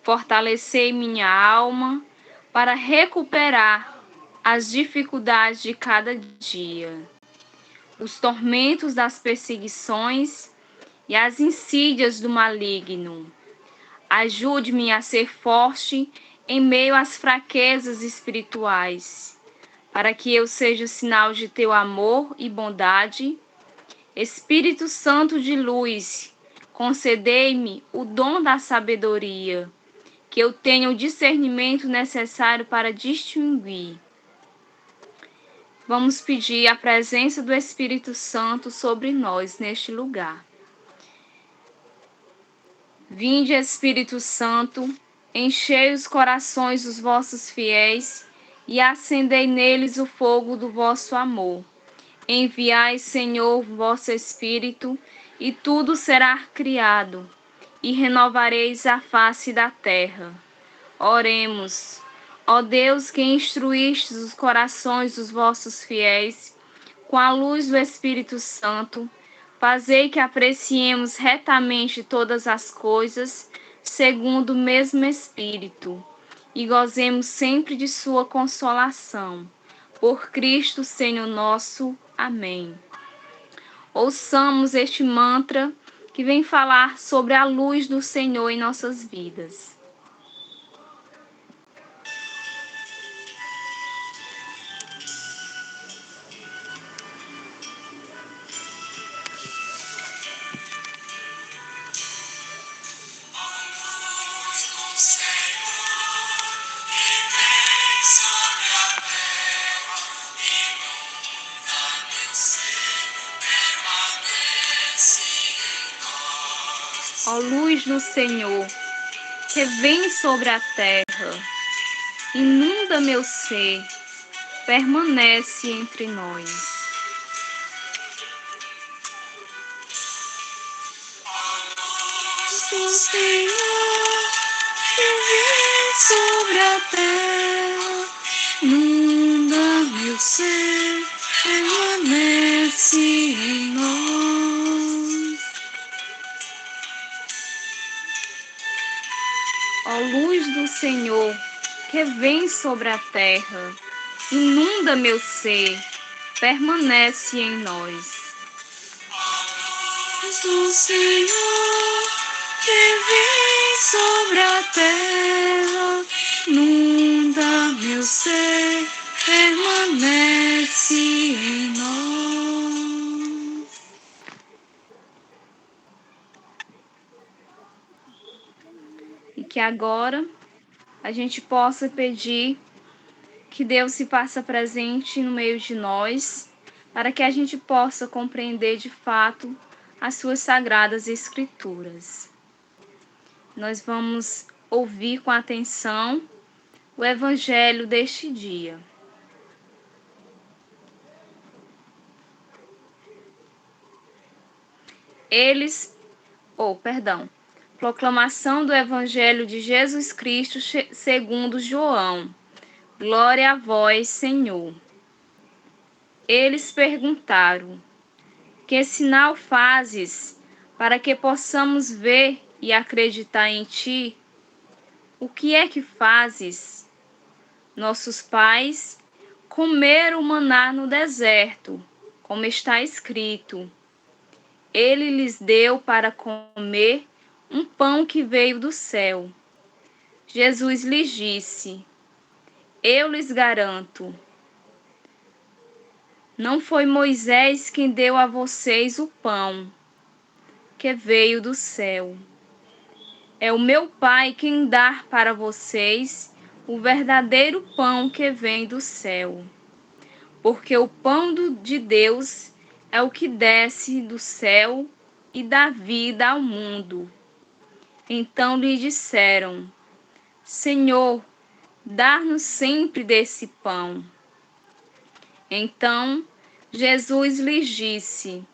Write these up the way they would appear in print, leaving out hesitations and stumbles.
Fortalecei minha alma para recuperar as dificuldades de cada dia, os tormentos das perseguições e as insídias do maligno. Ajude-me a ser forte em meio às fraquezas espirituais, para que eu seja sinal de teu amor e bondade. Espírito Santo de luz, concedei-me o dom da sabedoria, que eu tenha o discernimento necessário para distinguir. Vamos pedir a presença do Espírito Santo sobre nós neste lugar. Vinde, Espírito Santo, enchei os corações dos vossos fiéis e acendei neles o fogo do vosso amor. Enviai, Senhor, vosso Espírito, e tudo será criado, e renovareis a face da terra. Oremos. Ó Deus, que instruístes os corações dos vossos fiéis com a luz do Espírito Santo, fazei que apreciemos retamente todas as coisas, segundo o mesmo Espírito, e gozemos sempre de sua consolação. Por Cristo, Senhor nosso. Amém. Ouçamos este mantra que vem falar sobre a luz do Senhor em nossas vidas. Ó luz do Senhor, que vem sobre a terra, inunda meu ser, permanece entre nós. Ó luz do Senhor, que vem sobre a terra, inunda meu ser, permanece em nós. Ó luz do Senhor, que vem sobre a terra, inunda meu ser, permanece em nós. Ó luz do Senhor, que vem sobre a terra, inunda meu ser, permanece em nós. E que agora a gente possa pedir que Deus se faça presente no meio de nós, para que a gente possa compreender de fato as suas sagradas escrituras. Nós vamos ouvir com atenção o evangelho deste dia. Proclamação do evangelho de Jesus Cristo segundo João. Glória a vós, Senhor. Eles perguntaram: que sinal fazes para que possamos ver e acreditar em ti? O que é que fazes? Nossos pais comeram maná no deserto, como está escrito. Ele lhes deu para comer um pão que veio do céu. Jesus lhes disse: eu lhes garanto, não foi Moisés quem deu a vocês o pão que veio do céu. É o meu Pai quem dá para vocês o verdadeiro pão que vem do céu. Porque o pão de Deus é o que desce do céu e dá vida ao mundo. Então lhe disseram: Senhor, dá-nos sempre desse pão. Então Jesus lhes disse: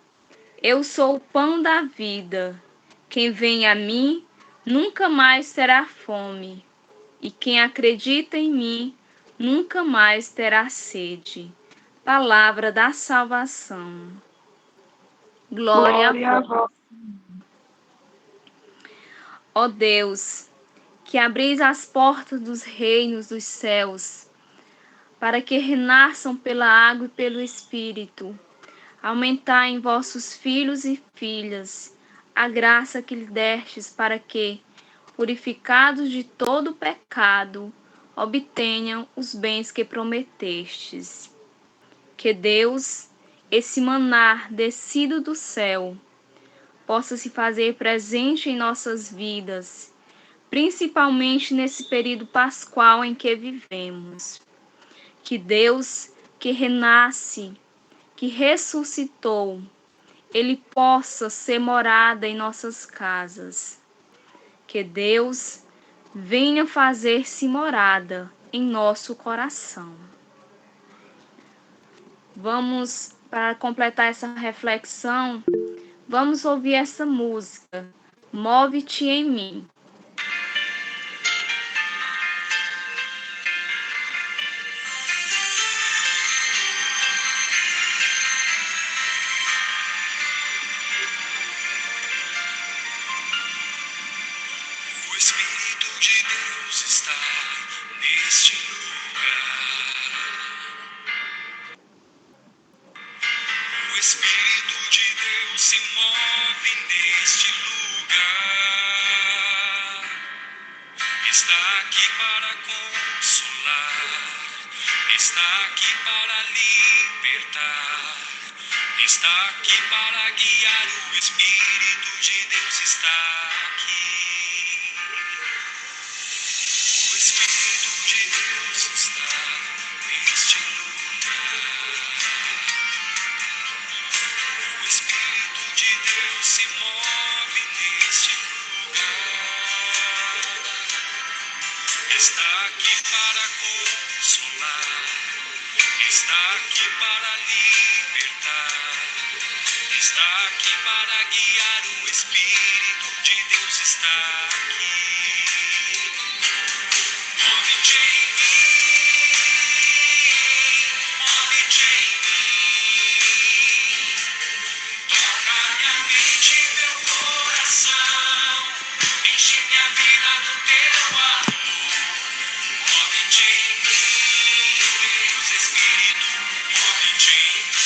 eu sou o pão da vida. Quem vem a mim nunca mais terá fome, e quem acredita em mim nunca mais terá sede. Palavra da salvação. Glória a vós. Ó Deus, que abris as portas dos reinos dos céus, para que renasçam pela água e pelo Espírito. Aumentai em vossos filhos e filhas a graça que lhe destes, para que, purificados de todo pecado, obtenham os bens que prometestes. Que Deus, esse maná descido do céu, possa se fazer presente em nossas vidas, principalmente nesse período pascual em que vivemos. Que Deus, que renasce, que ressuscitou, Ele possa ser morada em nossas casas. Que Deus venha fazer-se morada em nosso coração. Vamos, para completar essa reflexão, vamos ouvir essa música, Move-te em mim. O Espírito de Deus está neste lugar. O Espírito de Deus se move neste lugar. Está aqui para consolar, está aqui para libertar, está aqui para guiar. O Espírito de Deus está aqui. O Espírito de Deus está neste lugar. O Espírito de Deus se move neste lugar. Está aqui para consolar, está aqui para libertar, está aqui para guiar. O Espírito de Deus está aqui. Move-te em mim, move-te em mim. Toca minha mente e meu coração, enche minha vida do teu amor. Move-te em mim, Deus Espírito, move-te em mim.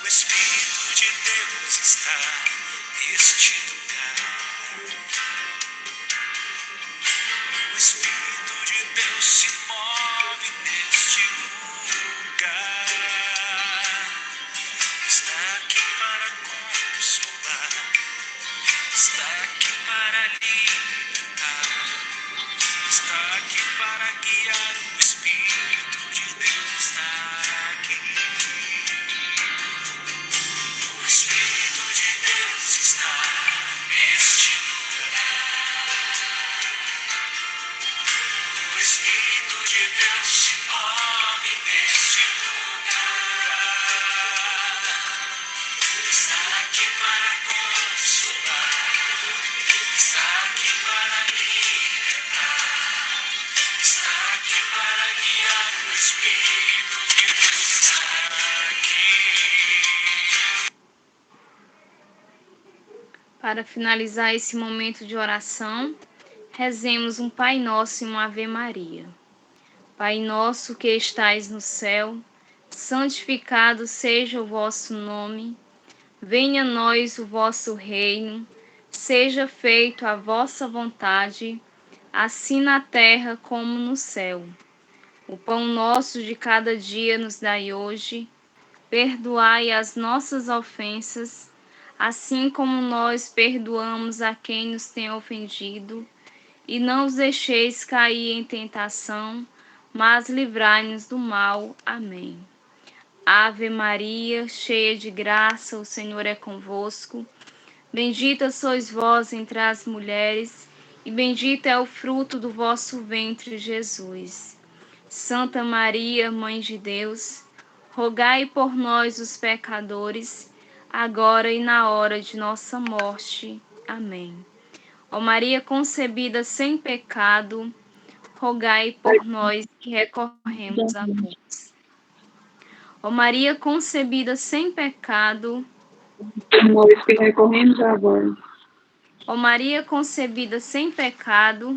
O Espírito de Deus está neste lugar. O Espírito de Deus se move neste lugar. Está aqui para consolar, está aqui para libertar, está aqui para guiar. O Espírito de Deus está aqui. O Espírito de Deus está neste lugar. O Espírito de Deus se move neste lugar. Está aqui para consolar, está aqui para libertar, está aqui para guiar. O Espírito de Deus está aqui. Para finalizar esse momento de oração, rezemos um Pai Nosso e uma Ave Maria. Pai nosso que estais no céu, santificado seja o vosso nome. Venha a nós o vosso reino, seja feito a vossa vontade, assim na terra como no céu. O pão nosso de cada dia nos dai hoje, perdoai as nossas ofensas, assim como nós perdoamos a quem nos tem ofendido, e não os deixeis cair em tentação, mas livrai-nos do mal. Amém. Ave Maria, cheia de graça, o Senhor é convosco. Bendita sois vós entre as mulheres, e bendito é o fruto do vosso ventre, Jesus. Santa Maria, Mãe de Deus, rogai por nós, os pecadores, agora e na hora de nossa morte. Amém. Ó Maria concebida sem pecado, rogai por nós que recorremos a vós. Ó Maria concebida sem pecado, Por nós que recorremos a vós. Ó Maria concebida sem pecado,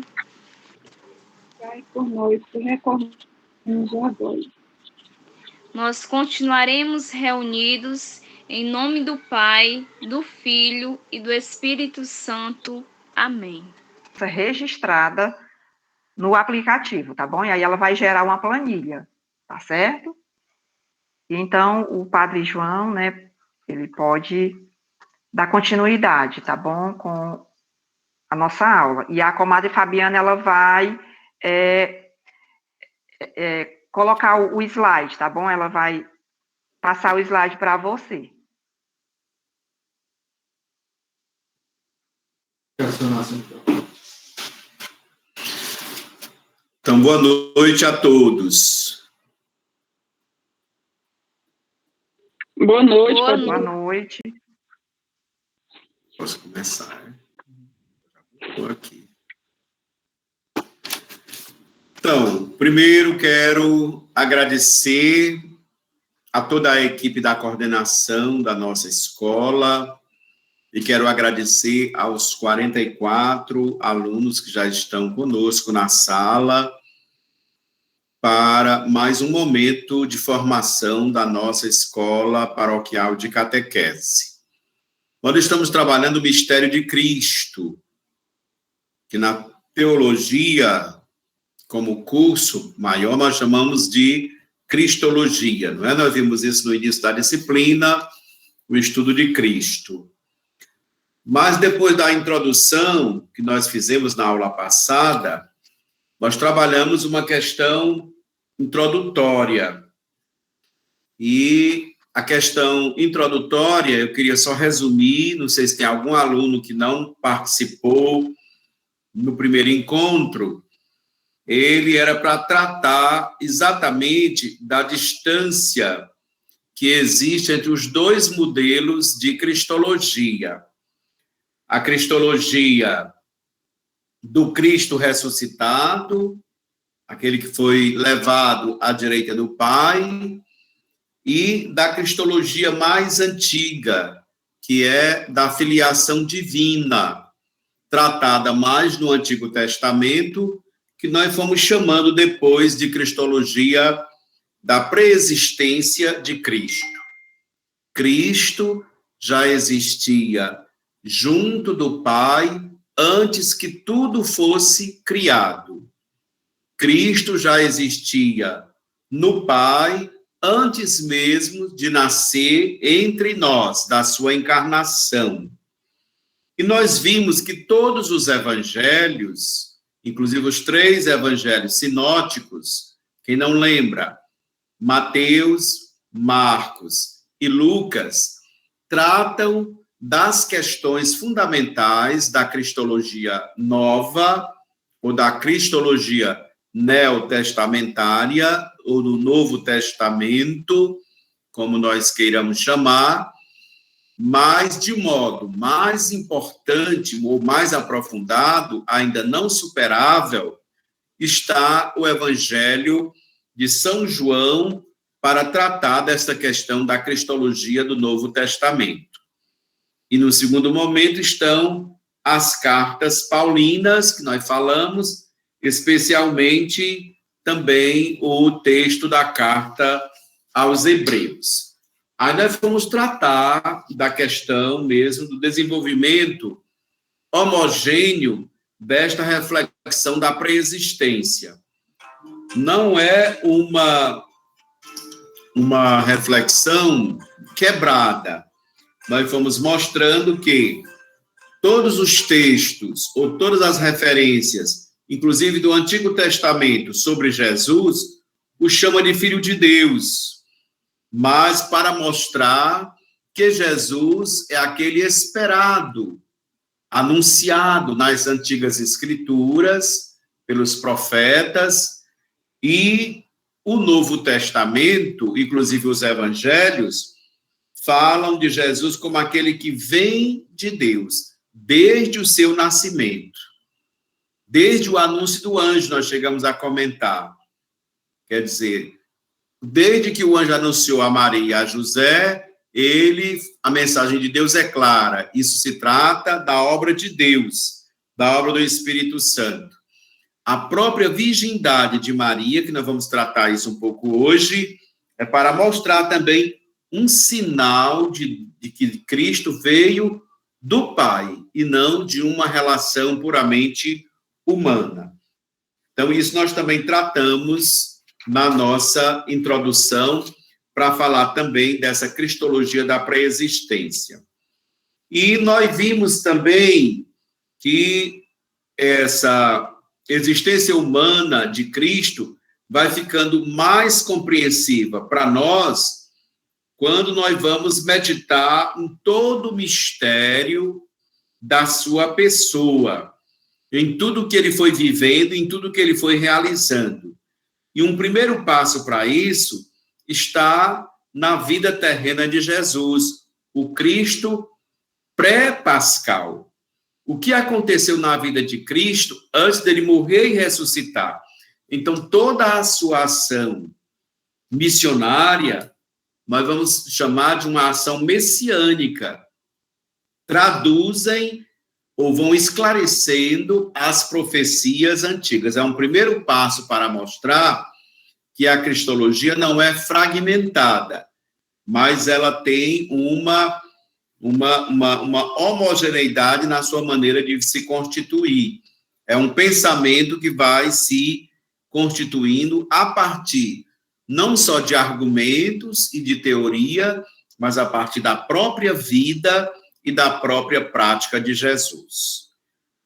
Rogai por nós que recorremos a vós. nós continuaremos reunidos em nome do Pai, do Filho e do Espírito Santo. Amém. Registrada no aplicativo, tá bom? E aí ela vai gerar uma planilha, tá certo? E então o Padre João, né, ele pode dar continuidade, tá bom? Com a nossa aula. E a comadre Fabiana, ela vai colocar o slide, tá bom? Ela vai passar o slide para você. Então, boa noite a todos. Boa noite, Boa Padre. Boa noite. Posso começar, né? Estou aqui. Então, primeiro quero agradecer a toda a equipe da coordenação da nossa escola e quero agradecer aos 44 alunos que já estão conosco na sala para mais um momento de formação da nossa escola paroquial de catequese. Nós estamos trabalhando o mistério de Cristo, que na teologia, como curso maior, nós chamamos de Cristologia, não é? Nós vimos isso no início da disciplina, o estudo de Cristo. Mas depois da introdução que nós fizemos na aula passada, nós trabalhamos uma questão introdutória. E a questão introdutória, eu queria só resumir, não sei se tem algum aluno que não participou no primeiro encontro, ele era para tratar exatamente da distância que existe entre os dois modelos de cristologia. A cristologia do Cristo ressuscitado, aquele que foi levado à direita do Pai, e da cristologia mais antiga, que é da filiação divina, tratada mais no Antigo Testamento, que nós fomos chamando depois de cristologia da preexistência de Cristo. Cristo já existia junto do Pai antes que tudo fosse criado. Cristo já existia no Pai antes mesmo de nascer entre nós, da sua encarnação. E nós vimos que todos os evangelhos, inclusive os 3 evangelhos sinóticos, quem não lembra, Mateus, Marcos e Lucas, tratam das questões fundamentais da cristologia nova, ou da cristologia neotestamentária, ou do Novo Testamento, como nós queiramos chamar, mas de modo mais importante ou mais aprofundado, ainda não superável, está o Evangelho de São João para tratar dessa questão da cristologia do Novo Testamento. E no segundo momento estão as cartas paulinas, que nós falamos, especialmente também o texto da carta aos Hebreus. Aí nós vamos tratar da questão mesmo do desenvolvimento homogêneo desta reflexão da preexistência. Não é uma reflexão quebrada. Nós fomos mostrando que todos os textos, ou todas as referências, inclusive do Antigo Testamento, sobre Jesus, o chama de Filho de Deus, mas para mostrar que Jesus é aquele esperado, anunciado nas antigas Escrituras, pelos profetas, e o Novo Testamento, inclusive os Evangelhos, falam de Jesus como aquele que vem de Deus, desde o seu nascimento. Desde o anúncio do anjo, nós chegamos a comentar. Quer dizer, desde que o anjo anunciou a Maria e a José, a mensagem de Deus é clara. Isso se trata da obra de Deus, da obra do Espírito Santo. A própria virgindade de Maria, que nós vamos tratar isso um pouco hoje, é para mostrar também um sinal de que Cristo veio do Pai e não de uma relação puramente humana. Então, isso nós também tratamos na nossa introdução, para falar também dessa cristologia da pré-existência. E nós vimos também que essa existência humana de Cristo vai ficando mais compreensiva para nós quando nós vamos meditar em todo o mistério da sua pessoa, em tudo que ele foi vivendo, em tudo que ele foi realizando. E um primeiro passo para isso está na vida terrena de Jesus, o Cristo pré-pascal. O que aconteceu na vida de Cristo antes dele morrer e ressuscitar? Então, toda a sua ação missionária, nós vamos chamar de uma ação messiânica, traduzem ou vão esclarecendo as profecias antigas. É um primeiro passo para mostrar que a cristologia não é fragmentada, mas ela tem uma homogeneidade na sua maneira de se constituir. É um pensamento que vai se constituindo a partir não só de argumentos e de teoria, mas a partir da própria vida e da própria prática de Jesus.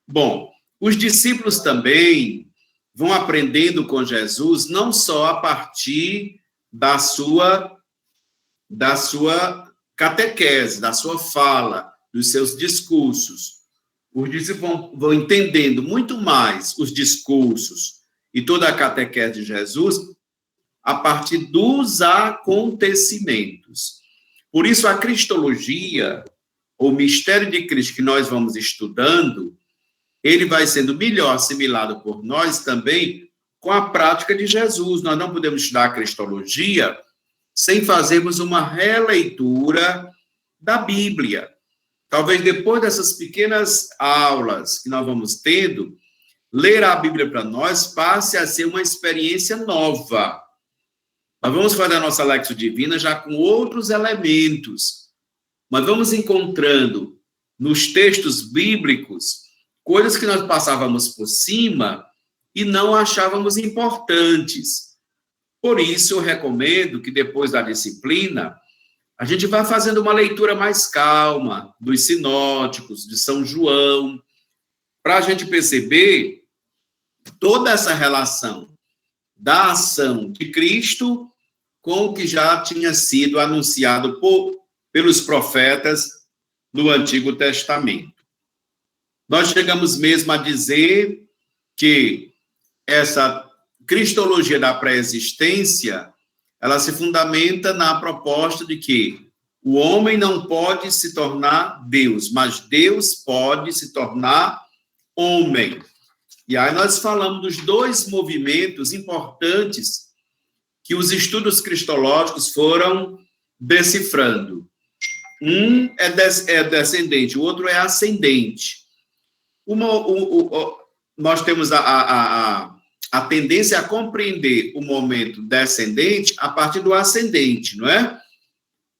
Bom, os discípulos também vão aprendendo com Jesus, não só a partir da sua catequese, da sua fala, dos seus discursos. Os discípulos vão entendendo muito mais os discursos e toda a catequese de Jesus a partir dos acontecimentos. Por isso, a cristologia, o mistério de Cristo que nós vamos estudando, ele vai sendo melhor assimilado por nós também com a prática de Jesus. Nós não podemos estudar a cristologia sem fazermos uma releitura da Bíblia. Talvez depois dessas pequenas aulas que nós vamos tendo, ler a Bíblia para nós passe a ser uma experiência nova. Nós vamos fazer a nossa Lexio Divina já com outros elementos. Nós vamos encontrando nos textos bíblicos coisas que nós passávamos por cima e não achávamos importantes. Por isso, eu recomendo que depois da disciplina, a gente vá fazendo uma leitura mais calma dos sinóticos, de São João, para a gente perceber toda essa relação da ação de Cristo com o que já tinha sido anunciado pelos profetas do Antigo Testamento. Nós chegamos mesmo a dizer que essa cristologia da pré-existência, ela se fundamenta na proposta de que o homem não pode se tornar Deus, mas Deus pode se tornar homem. E aí nós falamos dos dois movimentos importantes que os estudos cristológicos foram decifrando. Um é descendente, o outro é ascendente. Nós temos a tendência a compreender o momento descendente a partir do ascendente, não é?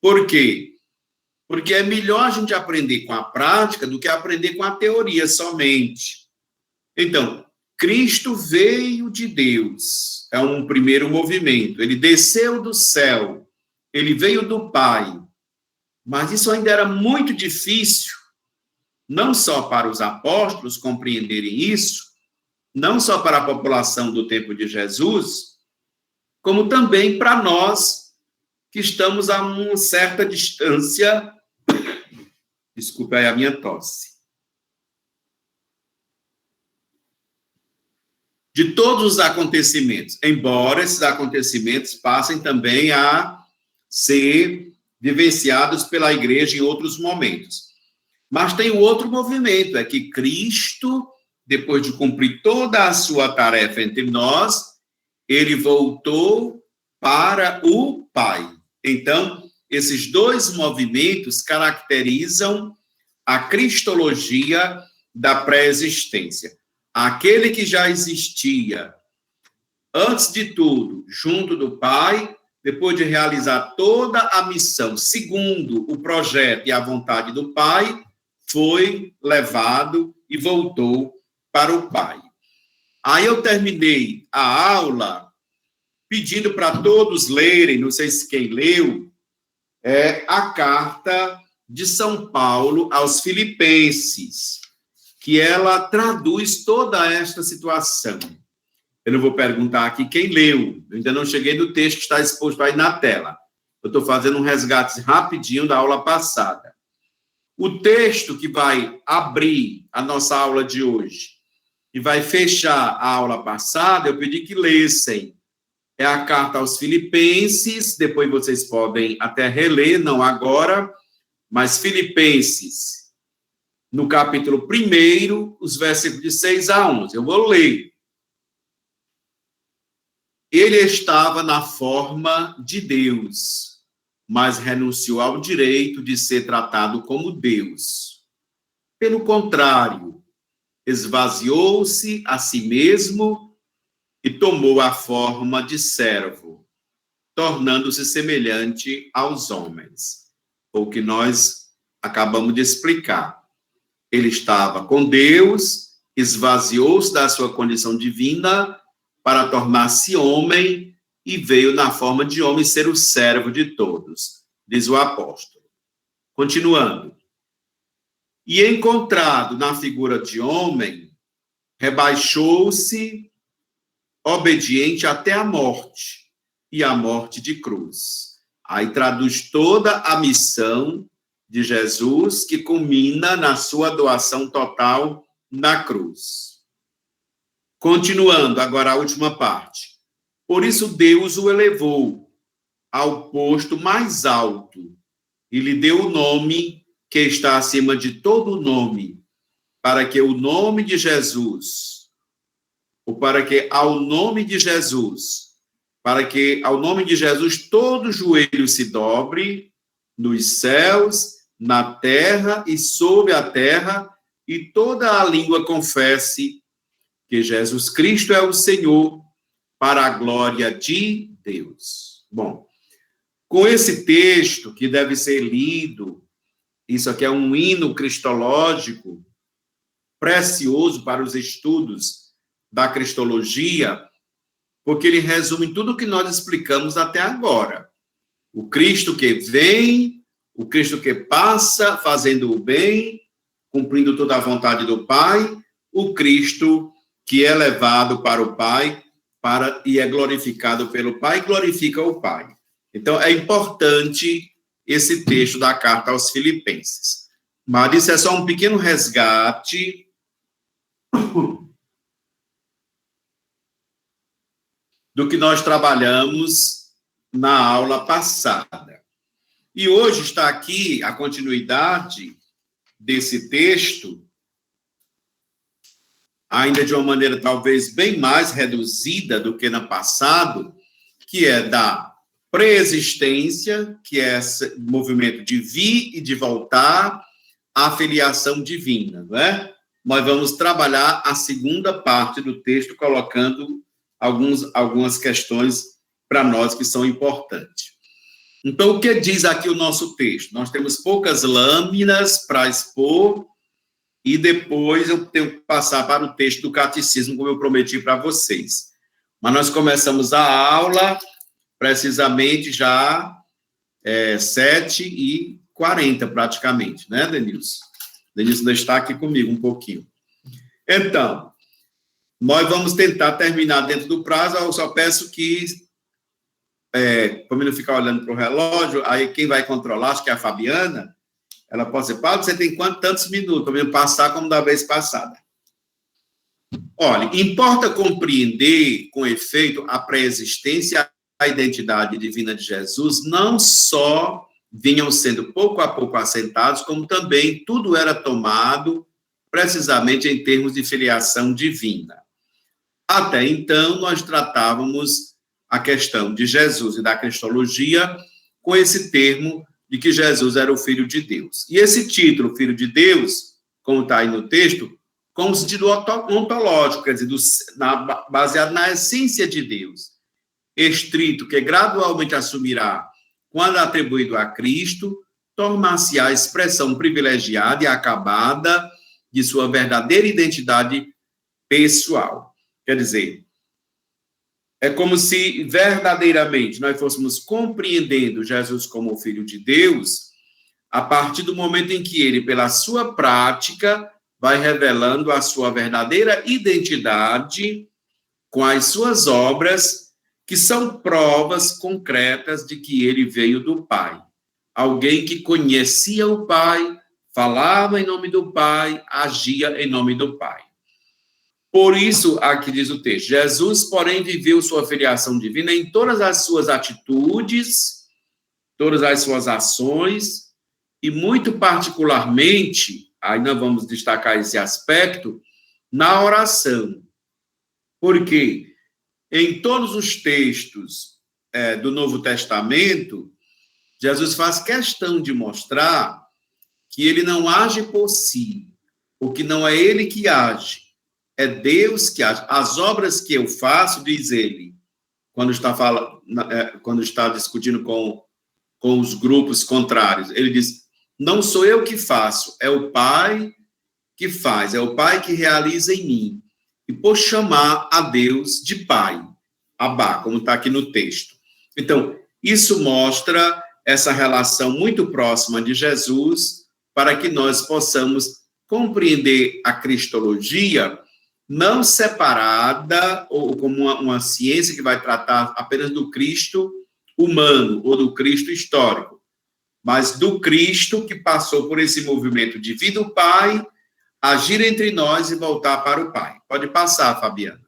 Por quê? Porque é melhor a gente aprender com a prática do que aprender com a teoria somente. Então, Cristo veio de Deus, é um primeiro movimento. Ele desceu do céu, ele veio do Pai. Mas isso ainda era muito difícil, não só para os apóstolos compreenderem isso, não só para a população do tempo de Jesus, como também para nós que estamos a uma certa distância. Desculpe aí a minha tosse. De todos os acontecimentos, embora esses acontecimentos passem também a ser vivenciados pela igreja em outros momentos. Mas tem o outro movimento, é que Cristo, depois de cumprir toda a sua tarefa entre nós, ele voltou para o Pai. Então, esses dois movimentos caracterizam a cristologia da pré-existência. Aquele que já existia, antes de tudo, junto do Pai, depois de realizar toda a missão, segundo o projeto e a vontade do Pai, foi levado e voltou para o Pai. Aí eu terminei a aula pedindo para todos lerem, não sei se quem leu, a carta de São Paulo aos Filipenses, que ela traduz toda esta situação. Eu não vou perguntar aqui quem leu, eu ainda não cheguei no texto que está exposto aí na tela. Eu estou fazendo um resgate rapidinho da aula passada. O texto que vai abrir a nossa aula de hoje e vai fechar a aula passada, eu pedi que lessem. É a carta aos Filipenses, depois vocês podem até reler, não agora, mas Filipenses, no capítulo 1, os versículos de 6 a 11. Eu vou ler. Ele estava na forma de Deus, mas renunciou ao direito de ser tratado como Deus. Pelo contrário, esvaziou-se a si mesmo e tomou a forma de servo, tornando-se semelhante aos homens. O que nós acabamos de explicar. Ele estava com Deus, esvaziou-se da sua condição divina para tornar-se homem e veio na forma de homem ser o servo de todos, diz o apóstolo. Continuando. E encontrado na figura de homem, rebaixou-se obediente até a morte, e a morte de cruz. Aí traduz toda a missão de Jesus, que culmina na sua doação total na cruz. Continuando, agora a última parte. Por isso Deus o elevou ao posto mais alto e lhe deu o nome que está acima de todo nome, para que o nome de Jesus, ou para que ao nome de Jesus, para que ao nome de Jesus todo joelho se dobre, nos céus, na terra e sob a terra, e toda a língua confesse que Jesus Cristo é o Senhor, para a glória de Deus. Bom, com esse texto que deve ser lido, isso aqui é um hino cristológico precioso para os estudos da cristologia, porque ele resume tudo o que nós explicamos até agora. O Cristo que vem, o Cristo que passa, fazendo o bem, cumprindo toda a vontade do Pai, o Cristo que é levado para o Pai e é glorificado pelo Pai e glorifica o Pai. Então, é importante esse texto da carta aos Filipenses. Mas isso é só um pequeno resgate do que nós trabalhamos na aula passada. E hoje está aqui a continuidade desse texto, ainda de uma maneira talvez bem mais reduzida do que no passado, que é da pré-existência, que é esse movimento de vir e de voltar à filiação divina, não é? Nós vamos trabalhar a segunda parte do texto, colocando algumas questões para nós que são importantes. Então, o que diz aqui o nosso texto? Nós temos poucas lâminas para expor, e depois eu tenho que passar para o texto do catecismo, como eu prometi para vocês. Mas nós começamos a aula, precisamente já 7h40, praticamente, né, Denilson? Denilson ainda está aqui comigo um pouquinho. Então, nós vamos tentar terminar dentro do prazo, eu só peço que, para mim não ficar olhando para o relógio, aí quem vai controlar, acho que é a Fabiana, ela pode dizer, Paulo, você tem tantos minutos, para mim passar como da vez passada. Olha, importa compreender, com efeito, a pré-existência, a identidade divina de Jesus, não só vinham sendo pouco a pouco assentados, como também tudo era tomado precisamente em termos de filiação divina. Até então, nós tratávamos a questão de Jesus e da cristologia com esse termo de que Jesus era o Filho de Deus. E esse título, Filho de Deus, como está aí no texto, com um sentido ontológico, quer dizer, baseado na essência de Deus, estrito, que gradualmente assumirá, quando atribuído a Cristo, tornar-se a expressão privilegiada e acabada de sua verdadeira identidade pessoal. Quer dizer, é como se verdadeiramente nós fôssemos compreendendo Jesus como o Filho de Deus, a partir do momento em que ele, pela sua prática, vai revelando a sua verdadeira identidade com as suas obras, que são provas concretas de que ele veio do Pai. Alguém que conhecia o Pai, falava em nome do Pai, agia em nome do Pai. Por isso, aqui diz o texto, Jesus, porém, viveu sua filiação divina em todas as suas atitudes, todas as suas ações, e muito particularmente, aí nós vamos destacar esse aspecto, na oração. Porque em todos os textos do Novo Testamento, Jesus faz questão de mostrar que ele não age por si, porque não é ele que age, é Deus que age. As obras que eu faço, diz ele, quando está discutindo com os grupos contrários, ele diz, não sou eu que faço, é o Pai que faz, é o Pai que realiza em mim. E por chamar a Deus de Pai, Abá, como está aqui no texto. Então, isso mostra essa relação muito próxima de Jesus, para que nós possamos compreender a cristologia não separada, ou como uma ciência que vai tratar apenas do Cristo humano, ou do Cristo histórico, mas do Cristo que passou por esse movimento de vir do Pai, agir entre nós e voltar para o Pai. Pode passar, Fabiana.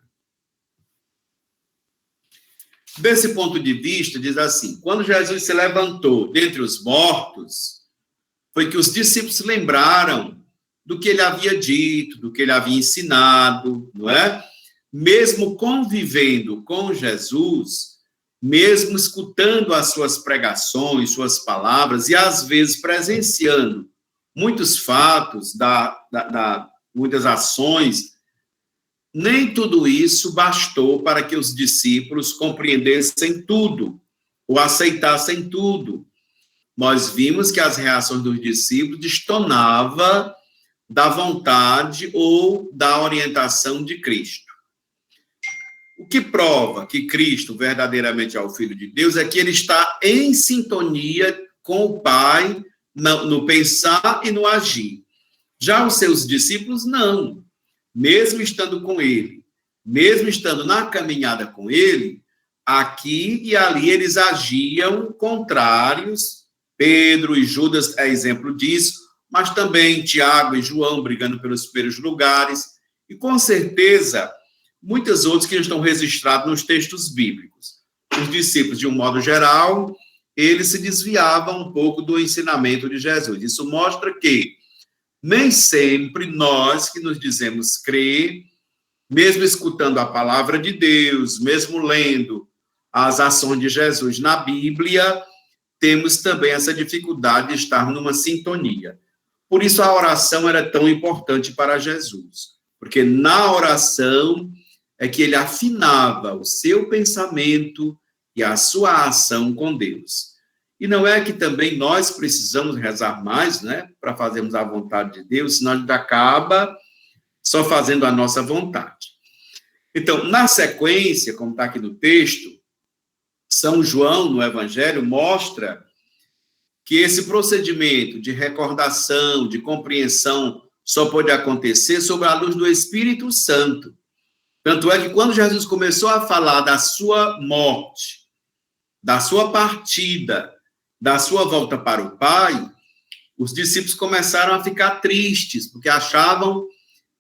Desse ponto de vista, diz assim, quando Jesus se levantou dentre os mortos, foi que os discípulos se lembraram do que ele havia dito, do que ele havia ensinado, não é? Mesmo convivendo com Jesus, mesmo escutando as suas pregações, suas palavras, e às vezes presenciando muitos fatos, muitas ações, nem tudo isso bastou para que os discípulos compreendessem tudo, ou aceitassem tudo. Nós vimos que as reações dos discípulos destonavam da vontade ou da orientação de Cristo. O que prova que Cristo verdadeiramente é o Filho de Deus é que ele está em sintonia com o Pai no pensar e no agir. Já os seus discípulos, não. Mesmo estando com ele, mesmo estando na caminhada com ele, aqui e ali eles agiam contrários. Pedro e Judas é exemplo disso, mas também Tiago e João brigando pelos primeiros lugares, e com certeza muitos outros que estão registrados nos textos bíblicos. Os discípulos, de um modo geral, eles se desviavam um pouco do ensinamento de Jesus. Isso mostra que nem sempre nós que nos dizemos crer, mesmo escutando a palavra de Deus, mesmo lendo as ações de Jesus na Bíblia, temos também essa dificuldade de estar numa sintonia. Por isso a oração era tão importante para Jesus, porque na oração é que ele afinava o seu pensamento e a sua ação com Deus. E não é que também nós precisamos rezar mais, né, para fazermos a vontade de Deus, senão a gente acaba só fazendo a nossa vontade. Então, na sequência, como está aqui no texto, São João, no Evangelho, mostra que esse procedimento de recordação, de compreensão, só pode acontecer sob a luz do Espírito Santo. Tanto é que quando Jesus começou a falar da sua morte, da sua partida, da sua volta para o Pai, os discípulos começaram a ficar tristes, porque achavam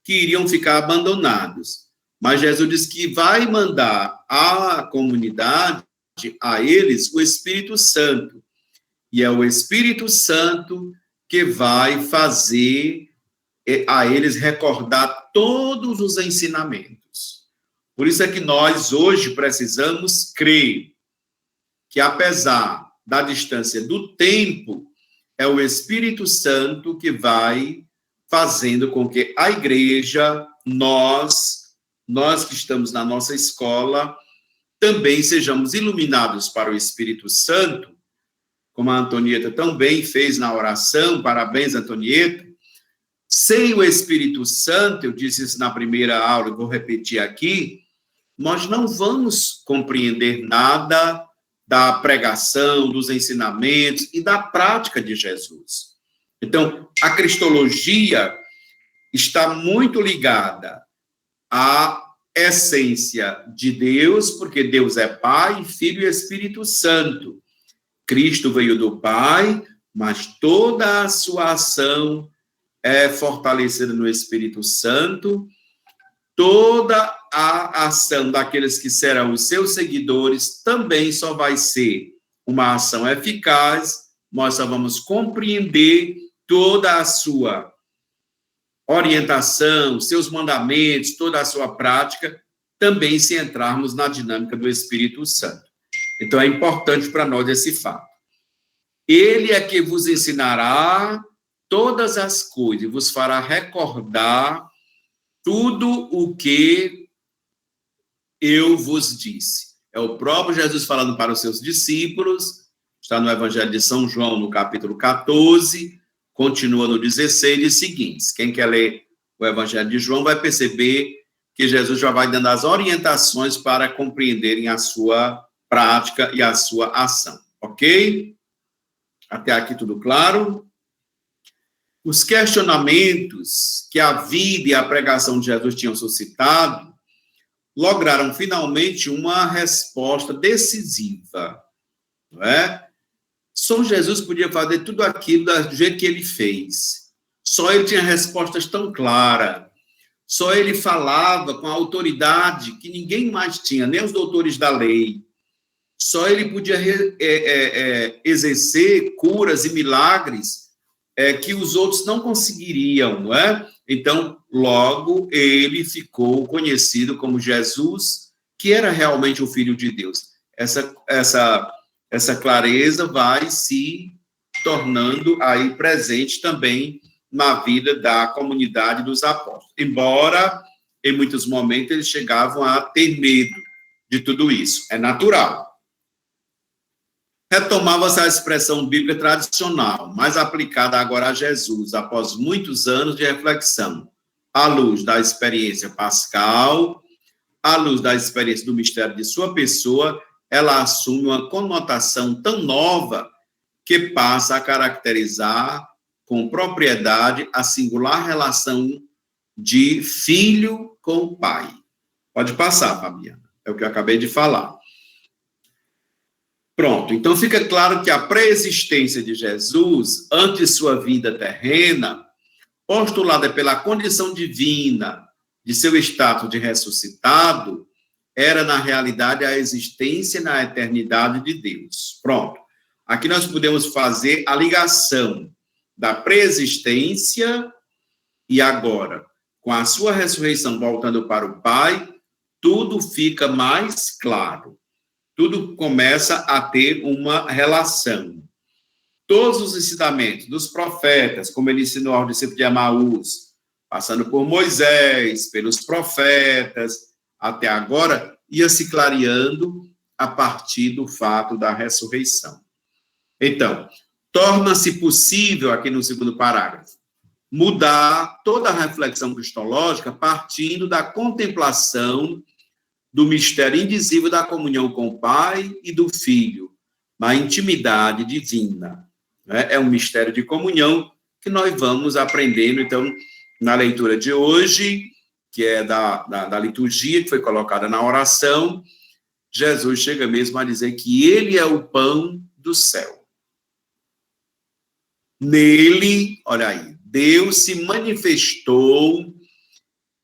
que iriam ficar abandonados. Mas Jesus disse que vai mandar à comunidade, a eles, o Espírito Santo. E é o Espírito Santo que vai fazer a eles recordar todos os ensinamentos. Por isso é que nós hoje precisamos crer que, apesar da distância do tempo, é o Espírito Santo que vai fazendo com que a igreja, nós que estamos na nossa escola, também sejamos iluminados para o Espírito Santo, como a Antonieta também fez na oração. Parabéns, Antonieta. Sem o Espírito Santo, eu disse isso na primeira aula, eu vou repetir aqui, nós não vamos compreender nada da pregação, dos ensinamentos e da prática de Jesus. Então, a cristologia está muito ligada à essência de Deus, porque Deus é Pai, Filho e Espírito Santo. Cristo veio do Pai, mas toda a sua ação é fortalecida no Espírito Santo. Toda a ação daqueles que serão os seus seguidores também só vai ser uma ação eficaz. Nós só vamos compreender toda a sua orientação, seus mandamentos, toda a sua prática, também se entrarmos na dinâmica do Espírito Santo. Então, é importante para nós esse fato. Ele é que vos ensinará todas as coisas, vos fará recordar tudo o que eu vos disse. É o próprio Jesus falando para os seus discípulos, está no Evangelho de São João, no capítulo 14, continua no 16 e seguintes. Quem quer ler o Evangelho de João vai perceber que Jesus já vai dando as orientações para compreenderem a sua prática e a sua ação. Ok? Até aqui tudo claro? Os questionamentos que a vida e a pregação de Jesus tinham suscitado lograram finalmente uma resposta decisiva, não é? Só Jesus podia fazer tudo aquilo do jeito que ele fez. Só ele tinha respostas tão claras. Só ele falava com a autoridade que ninguém mais tinha, nem os doutores da lei. Só ele podia exercer curas e milagres que os outros não conseguiriam, não é? Então, logo, ele ficou conhecido como Jesus, que era realmente o Filho de Deus. Essa clareza vai se tornando aí presente também na vida da comunidade dos apóstolos. Embora, em muitos momentos, eles chegavam a ter medo de tudo isso. É natural. Retomava-se a expressão bíblica tradicional, mas aplicada agora a Jesus, após muitos anos de reflexão, à luz da experiência pascal, à luz da experiência do mistério de sua pessoa, ela assume uma conotação tão nova que passa a caracterizar com propriedade a singular relação de filho com o pai. Pode passar, Fabiana, é o que eu acabei de falar. Pronto, então fica claro que a pré-existência de Jesus, antes de sua vida terrena, postulada pela condição divina de seu status de ressuscitado, era, na realidade, a existência na eternidade de Deus. Pronto. Aqui nós podemos fazer a ligação da pré-existência e agora, com a sua ressurreição voltando para o Pai, tudo fica mais claro. Tudo começa a ter uma relação. Todos os ensinamentos dos profetas, como ele ensinou aos discípulos de Emaús, passando por Moisés, pelos profetas, até agora, ia se clareando a partir do fato da ressurreição. Então, torna-se possível, aqui no segundo parágrafo, mudar toda a reflexão cristológica partindo da contemplação do mistério indizível da comunhão com o Pai e do Filho, na intimidade divina. É um mistério de comunhão que nós vamos aprendendo, então, na leitura de hoje, que é da liturgia, que foi colocada na oração, Jesus chega mesmo a dizer que ele é o pão do céu. Nele, olha aí, Deus se manifestou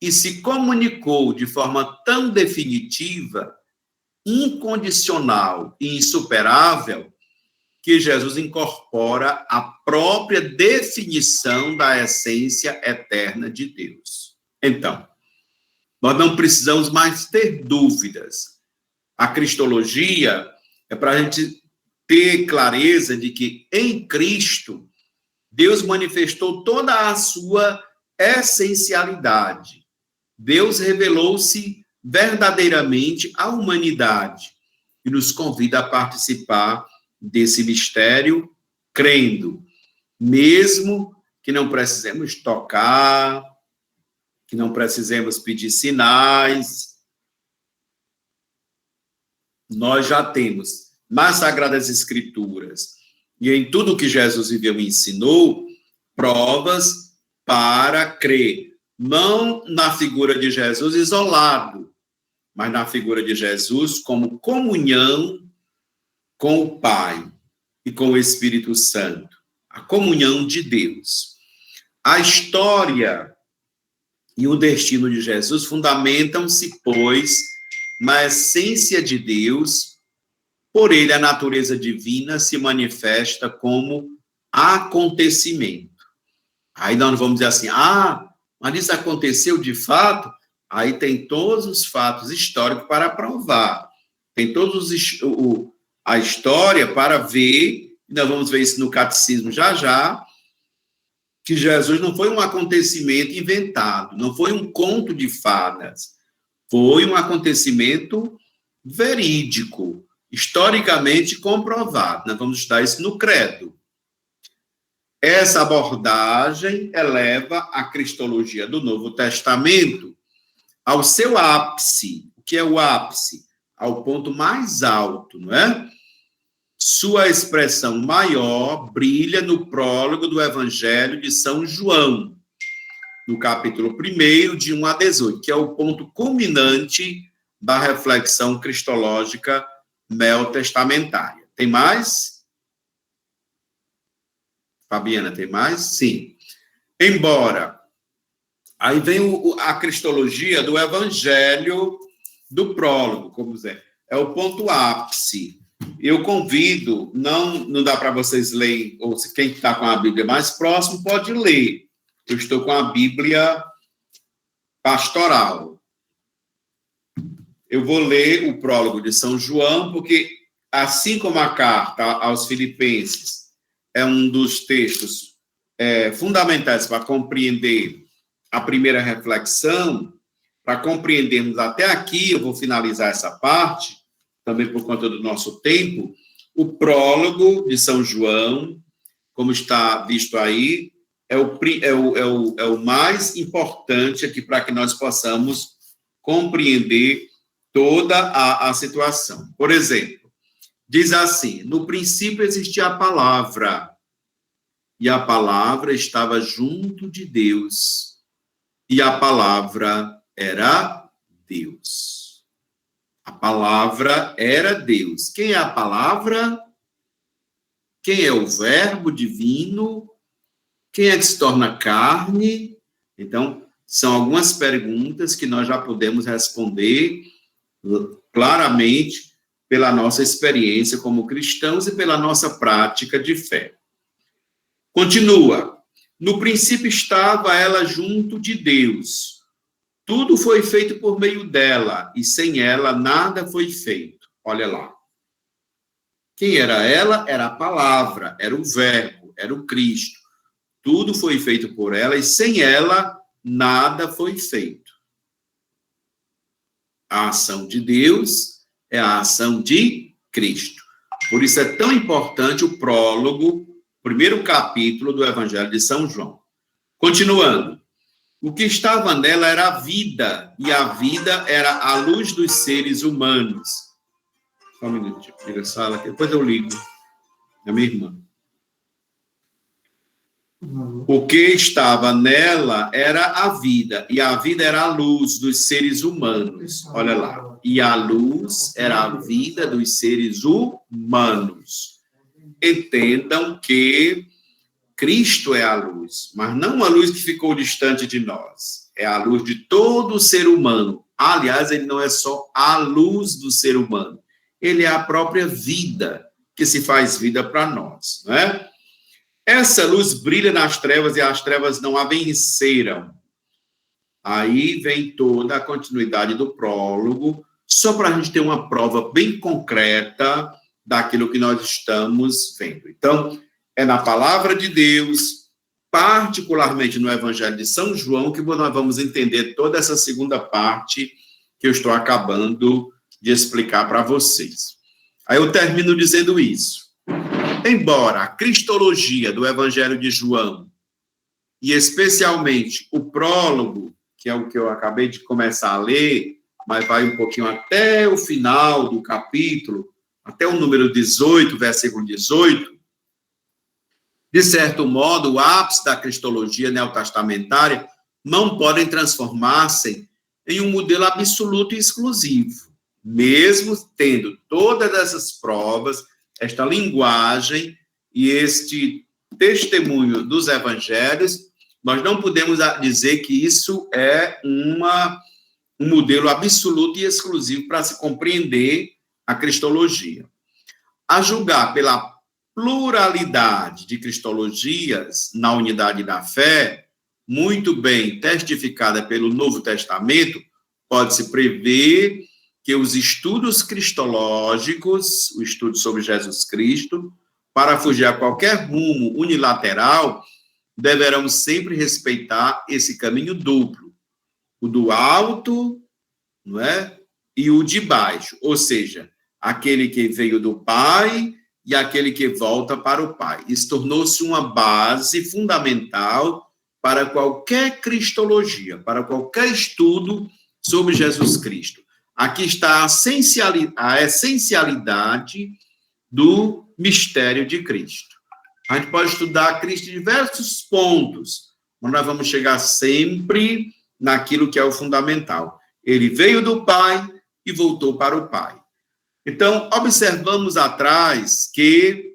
e se comunicou de forma tão definitiva, incondicional e insuperável, que Jesus incorpora a própria definição da essência eterna de Deus. Então, nós não precisamos mais ter dúvidas. A cristologia é para a gente ter clareza de que em Cristo, Deus manifestou toda a sua essencialidade. Deus revelou-se verdadeiramente à humanidade e nos convida a participar desse mistério, crendo, mesmo que não precisemos tocar, que não precisemos pedir sinais, nós já temos nas Sagradas Escrituras e em tudo que Jesus viveu e ensinou, provas para crer, não na figura de Jesus isolado, mas na figura de Jesus como comunhão com o Pai e com o Espírito Santo, a comunhão de Deus. A história e o destino de Jesus fundamentam-se, pois, na essência de Deus. Por ele, a natureza divina se manifesta como acontecimento. Aí nós vamos dizer assim, mas isso aconteceu de fato? Aí tem todos os fatos históricos para provar. Tem a história para ver, nós vamos ver isso no catecismo já, que Jesus não foi um acontecimento inventado, não foi um conto de fadas, foi um acontecimento verídico, historicamente comprovado. Nós vamos estudar isso no Credo. Essa abordagem eleva a cristologia do Novo Testamento ao seu ápice. O que é o ápice? Ao ponto mais alto, não é? Sua expressão maior brilha no prólogo do Evangelho de São João, no capítulo 1, de 1 a 18, que é o ponto culminante da reflexão cristológica neotestamentária. Tem mais? Fabiana, tem mais? Sim. Embora, aí vem a cristologia do Evangelho do prólogo, como dizer, é o ponto ápice. Eu convido, não dá para vocês lerem, ou se quem está com a Bíblia mais próximo pode ler. Eu estou com a Bíblia pastoral. Eu vou ler o prólogo de São João, porque, assim como a carta aos Filipenses é um dos textos fundamentais para compreender a primeira reflexão, para compreendermos até aqui, eu vou finalizar essa parte, também por conta do nosso tempo, o prólogo de São João, como está visto aí, é o mais importante aqui para que nós possamos compreender toda a situação. Por exemplo, diz assim, no princípio existia a palavra, e a palavra estava junto de Deus, e a palavra era Deus. A palavra era Deus. Quem é a palavra? Quem é o verbo divino? Quem é que se torna carne? Então, são algumas perguntas que nós já podemos responder claramente pela nossa experiência como cristãos e pela nossa prática de fé. Continua. No princípio estava ela junto de Deus. Tudo foi feito por meio dela, e sem ela nada foi feito. Olha lá. Quem era ela? Era a palavra, era o verbo, era o Cristo. Tudo foi feito por ela, e sem ela nada foi feito. A ação de Deus é a ação de Cristo. Por isso é tão importante o prólogo, primeiro capítulo do Evangelho de São João. Continuando. O que estava nela era a vida, e a vida era a luz dos seres humanos. Só um minutinho, tira a sala aqui, depois eu ligo. É minha irmã. O que estava nela era a vida, e a vida era a luz dos seres humanos. Olha lá. E a luz era a vida dos seres humanos. Entendam que Cristo é a luz, mas não a luz que ficou distante de nós. É a luz de todo ser humano. Aliás, ele não é só a luz do ser humano. Ele é a própria vida que se faz vida para nós, não é? Essa luz brilha nas trevas e as trevas não a venceram. Aí vem toda a continuidade do prólogo, só para a gente ter uma prova bem concreta daquilo que nós estamos vendo. Então, é na palavra de Deus, particularmente no Evangelho de São João, que nós vamos entender toda essa segunda parte que eu estou acabando de explicar para vocês. Aí eu termino dizendo isso. Embora a cristologia do Evangelho de João, e especialmente o prólogo, que é o que eu acabei de começar a ler, mas vai um pouquinho até o final do capítulo, até o número 18, versículo 18, de certo modo, o ápice da cristologia neotestamentária não podem transformar-se em um modelo absoluto e exclusivo, mesmo tendo todas essas provas, esta linguagem e este testemunho dos evangelhos, nós não podemos dizer que isso é um modelo absoluto e exclusivo para se compreender a cristologia. A julgar pela pluralidade de cristologias na unidade da fé, muito bem testificada pelo Novo Testamento, pode-se prever que os estudos cristológicos, o estudo sobre Jesus Cristo, para fugir a qualquer rumo unilateral, deverão sempre respeitar esse caminho duplo, o do alto, não é? E o de baixo, ou seja, aquele que veio do Pai e aquele que volta para o Pai. Isso tornou-se uma base fundamental para qualquer cristologia, para qualquer estudo sobre Jesus Cristo. Aqui está a essencialidade do mistério de Cristo. A gente pode estudar Cristo em diversos pontos, mas nós vamos chegar sempre naquilo que é o fundamental. Ele veio do Pai e voltou para o Pai. Então, observamos atrás que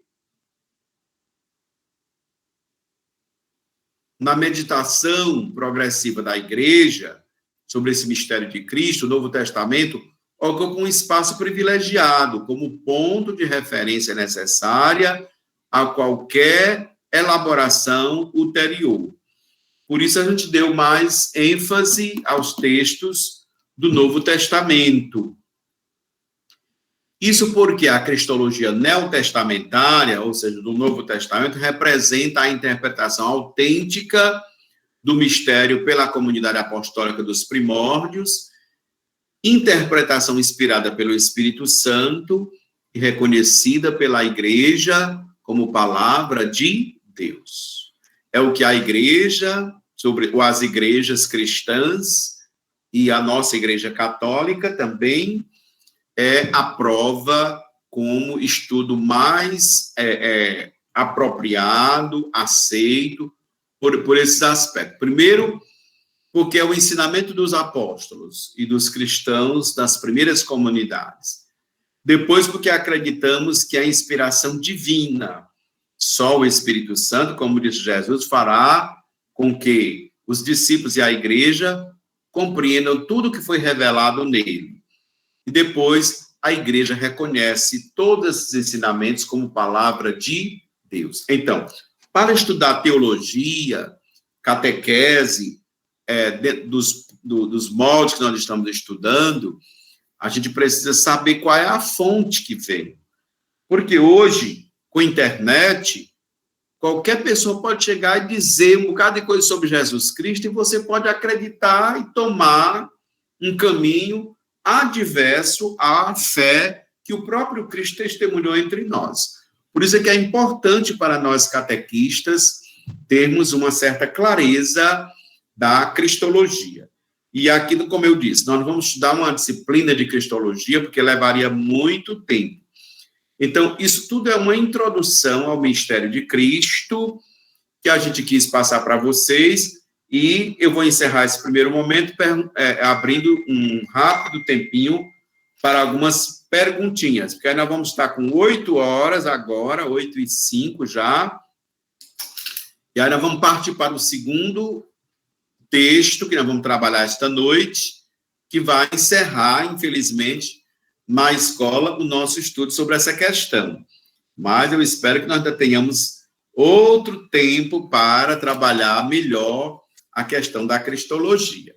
na meditação progressiva da Igreja sobre esse mistério de Cristo, o Novo Testamento ocupa um espaço privilegiado como ponto de referência necessária a qualquer elaboração ulterior. Por isso, a gente deu mais ênfase aos textos do Novo Testamento. Isso porque a cristologia neotestamentária, ou seja, do Novo Testamento, representa a interpretação autêntica do mistério pela comunidade apostólica dos primórdios, interpretação inspirada pelo Espírito Santo e reconhecida pela Igreja como palavra de Deus. É o que a Igreja, as igrejas cristãs e a nossa Igreja Católica também aprova como estudo mais apropriado, aceito, por esses aspectos. Primeiro, porque é o ensinamento dos apóstolos e dos cristãos das primeiras comunidades. Depois, porque acreditamos que a inspiração divina, só o Espírito Santo, como disse Jesus, fará com que os discípulos e a igreja compreendam tudo que foi revelado nele. E depois, a igreja reconhece todos esses ensinamentos como palavra de Deus. Então, para estudar teologia, catequese, dos moldes que nós estamos estudando, a gente precisa saber qual é a fonte que vem. Porque hoje, com a internet, qualquer pessoa pode chegar e dizer um bocado de coisa sobre Jesus Cristo e você pode acreditar e tomar um caminho adverso à fé que o próprio Cristo testemunhou entre nós. Por isso é que é importante para nós catequistas termos uma certa clareza da cristologia. E aqui, como eu disse, nós vamos estudar uma disciplina de cristologia, porque levaria muito tempo. Então, isso tudo é uma introdução ao mistério de Cristo, que a gente quis passar para vocês, e eu vou encerrar esse primeiro momento abrindo um rápido tempinho para algumas perguntinhas, porque aí nós vamos estar com 8 horas agora, 8h05 já, e aí nós vamos partir para o segundo texto que nós vamos trabalhar esta noite, que vai encerrar, infelizmente, na escola, o nosso estudo sobre essa questão. Mas eu espero que nós ainda tenhamos outro tempo para trabalhar melhor a questão da cristologia.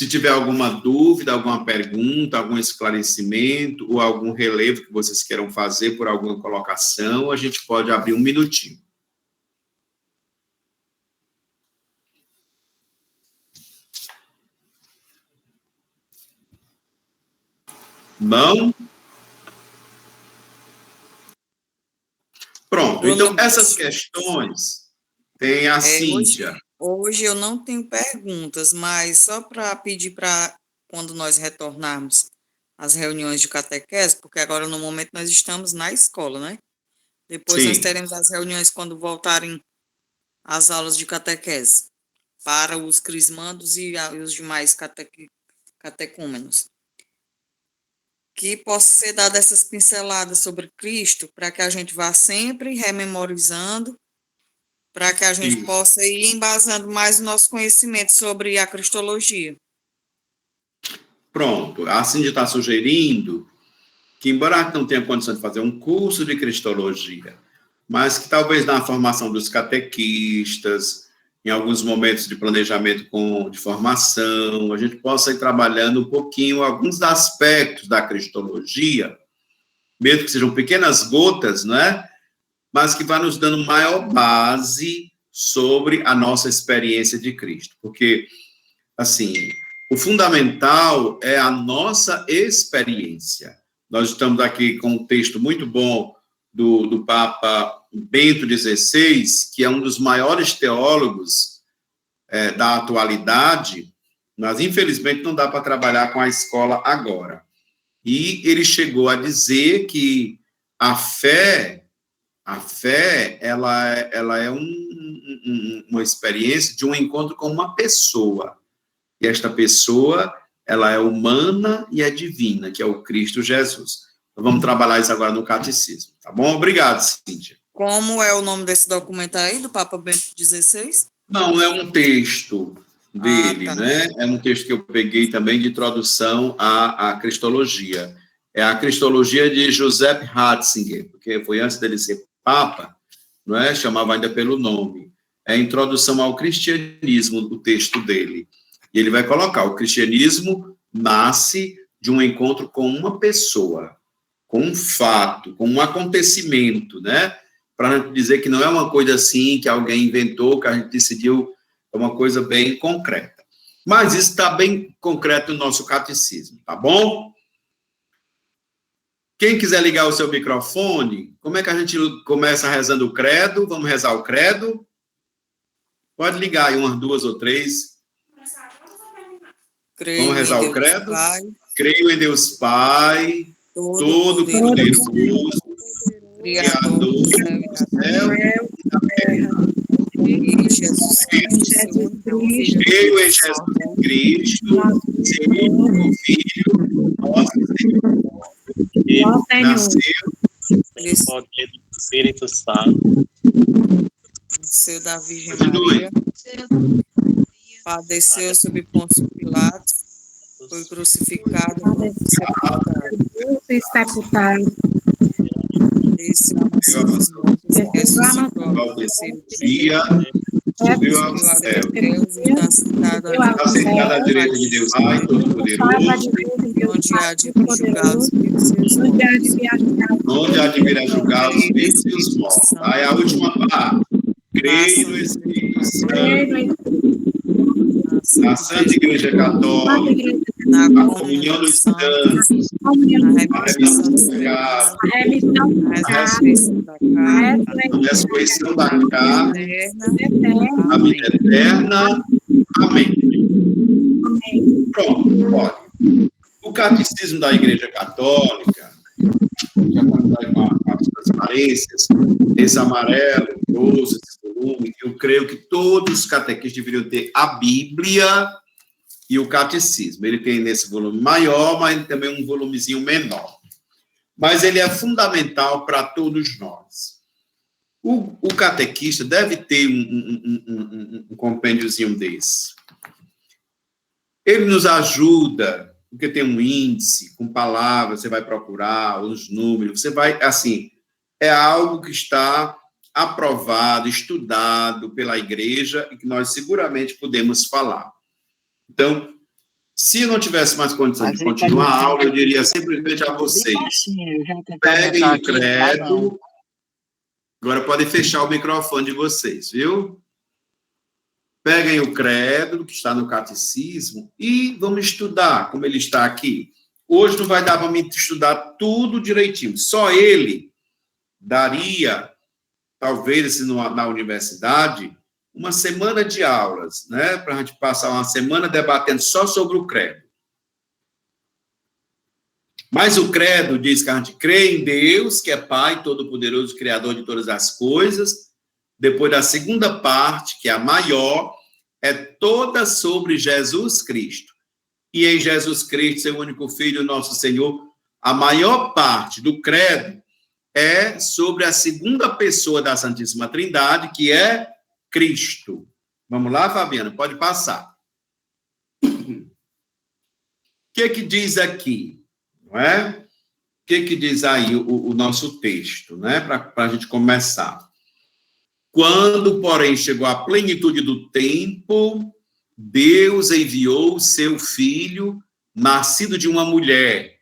Se tiver alguma dúvida, alguma pergunta, algum esclarecimento ou algum relevo que vocês queiram fazer por alguma colocação, a gente pode abrir um minutinho. Não? Pronto, então essas questões tem a Cíntia. Hoje eu não tenho perguntas, mas só para pedir para quando nós retornarmos às reuniões de catequese, porque agora no momento nós estamos na escola, né? Depois Sim. nós teremos as reuniões quando voltarem as aulas de catequese para os crismandos e os demais catecúmenos. Que possa ser dada essas pinceladas sobre Cristo, para que a gente vá sempre rememorizando, para que a gente Sim. possa ir embasando mais o nosso conhecimento sobre a cristologia. Pronto, a Cíntia está sugerindo que, embora não tenha condição de fazer um curso de cristologia, mas que talvez na formação dos catequistas, em alguns momentos de planejamento de formação, a gente possa ir trabalhando um pouquinho alguns aspectos da cristologia, mesmo que sejam pequenas gotas, não é? Mas que vai nos dando maior base sobre a nossa experiência de Cristo. Porque, assim, o fundamental é a nossa experiência. Nós estamos aqui com um texto muito bom do Papa Bento XVI, que é um dos maiores teólogos da atualidade, mas, infelizmente, não dá para trabalhar com a escola agora. E ele chegou a dizer que a fé, ela é uma experiência de um encontro com uma pessoa. E esta pessoa, ela é humana e é divina, que é o Cristo Jesus. Então, vamos trabalhar isso agora no catecismo, tá bom? Obrigado, Cíntia. Como é o nome desse documento aí, do Papa Bento XVI? Não, é um texto dele, tá. né? É um texto que eu peguei também de introdução à cristologia. É a cristologia de Joseph Ratzinger, porque foi antes dele ser papa, não é? Chamava ainda pelo nome. É a introdução ao cristianismo, o texto dele. E ele vai colocar, o cristianismo nasce de um encontro com uma pessoa, com um fato, com um acontecimento, né? Para dizer que não é uma coisa assim, que alguém inventou, que a gente decidiu, é uma coisa bem concreta. Mas isso está bem concreto no nosso catecismo, tá bom? Quem quiser ligar o seu microfone, como é que a gente começa rezando o credo? Vamos rezar o credo? Pode ligar aí umas 2 ou 3. Vamos rezar o credo? Pai, Creio em Deus Pai, Todo-Poderoso, Criador do céu e da terra. e Jesus Cristo, seu único Filho, Creio em Jesus Cristo, seu único Filho, nosso Senhor, que nasceu Cristo, poder do Espírito Santo, seu da Virgem Continue. Maria, padeceu sob Pôncio Pilatos, foi crucificado, sepultado. desceu à mansão dos mortos, ressuscitou ao terceiro dia, Subiu ao glória céu. a Deus, e está sentado Está sentado à direita de Deus Pai, Todo-Poderoso, onde há de julgar os vivos e os mortos. onde há de vir a julgar os vivos e os mortos. Aí a última parte. Creio no Espírito Santo, na Santa Igreja Católica, Na na comunhão dos santos, na a remissão dos remissão pecados, na ressurreição da carne, a ressurreição da carne, eterna. a vida eterna. Amém. Pronto, olha. O Catecismo da Igreja Católica, que acontece com as transparências, esse amarelo, rosa, esse volume, eu creio que todos os catequistas deveriam ter a Bíblia e o Catecismo. Ele tem nesse volume maior, mas também um volumezinho menor. Mas ele é fundamental para todos nós. O catequista deve ter um compêndiozinho desse. Ele nos ajuda, porque tem um índice com palavras, você vai procurar, os números, você vai, assim, é algo que está aprovado, estudado pela igreja e que nós seguramente podemos falar. Então, Se eu não tivesse mais condição Mas de ele continuar tá a aula, eu diria simplesmente a bem vocês: baixinho, eu já tentar peguem aumentar o aqui, não tá não. credo. Agora podem fechar o microfone de vocês, viu? Peguem o credo que está no catecismo e vamos estudar como ele está aqui. Hoje não vai dar para mim estudar tudo direitinho. Só ele daria, talvez na universidade, uma semana de aulas, né? Para a gente passar uma semana debatendo só sobre o credo. Mas o credo diz que a gente crê em Deus, que é Pai Todo-Poderoso, Criador de todas as coisas. Depois da segunda parte, que é a maior, é toda sobre Jesus Cristo. E em Jesus Cristo, seu único Filho, nosso Senhor, a maior parte do credo é sobre a segunda pessoa da Santíssima Trindade, que é Cristo. Vamos lá, Fabiana, pode passar. O que diz aqui? Não é? O que diz aí o nosso texto, né? Para a gente começar. Quando, porém, chegou a plenitude do tempo, Deus enviou o seu Filho, nascido de uma mulher,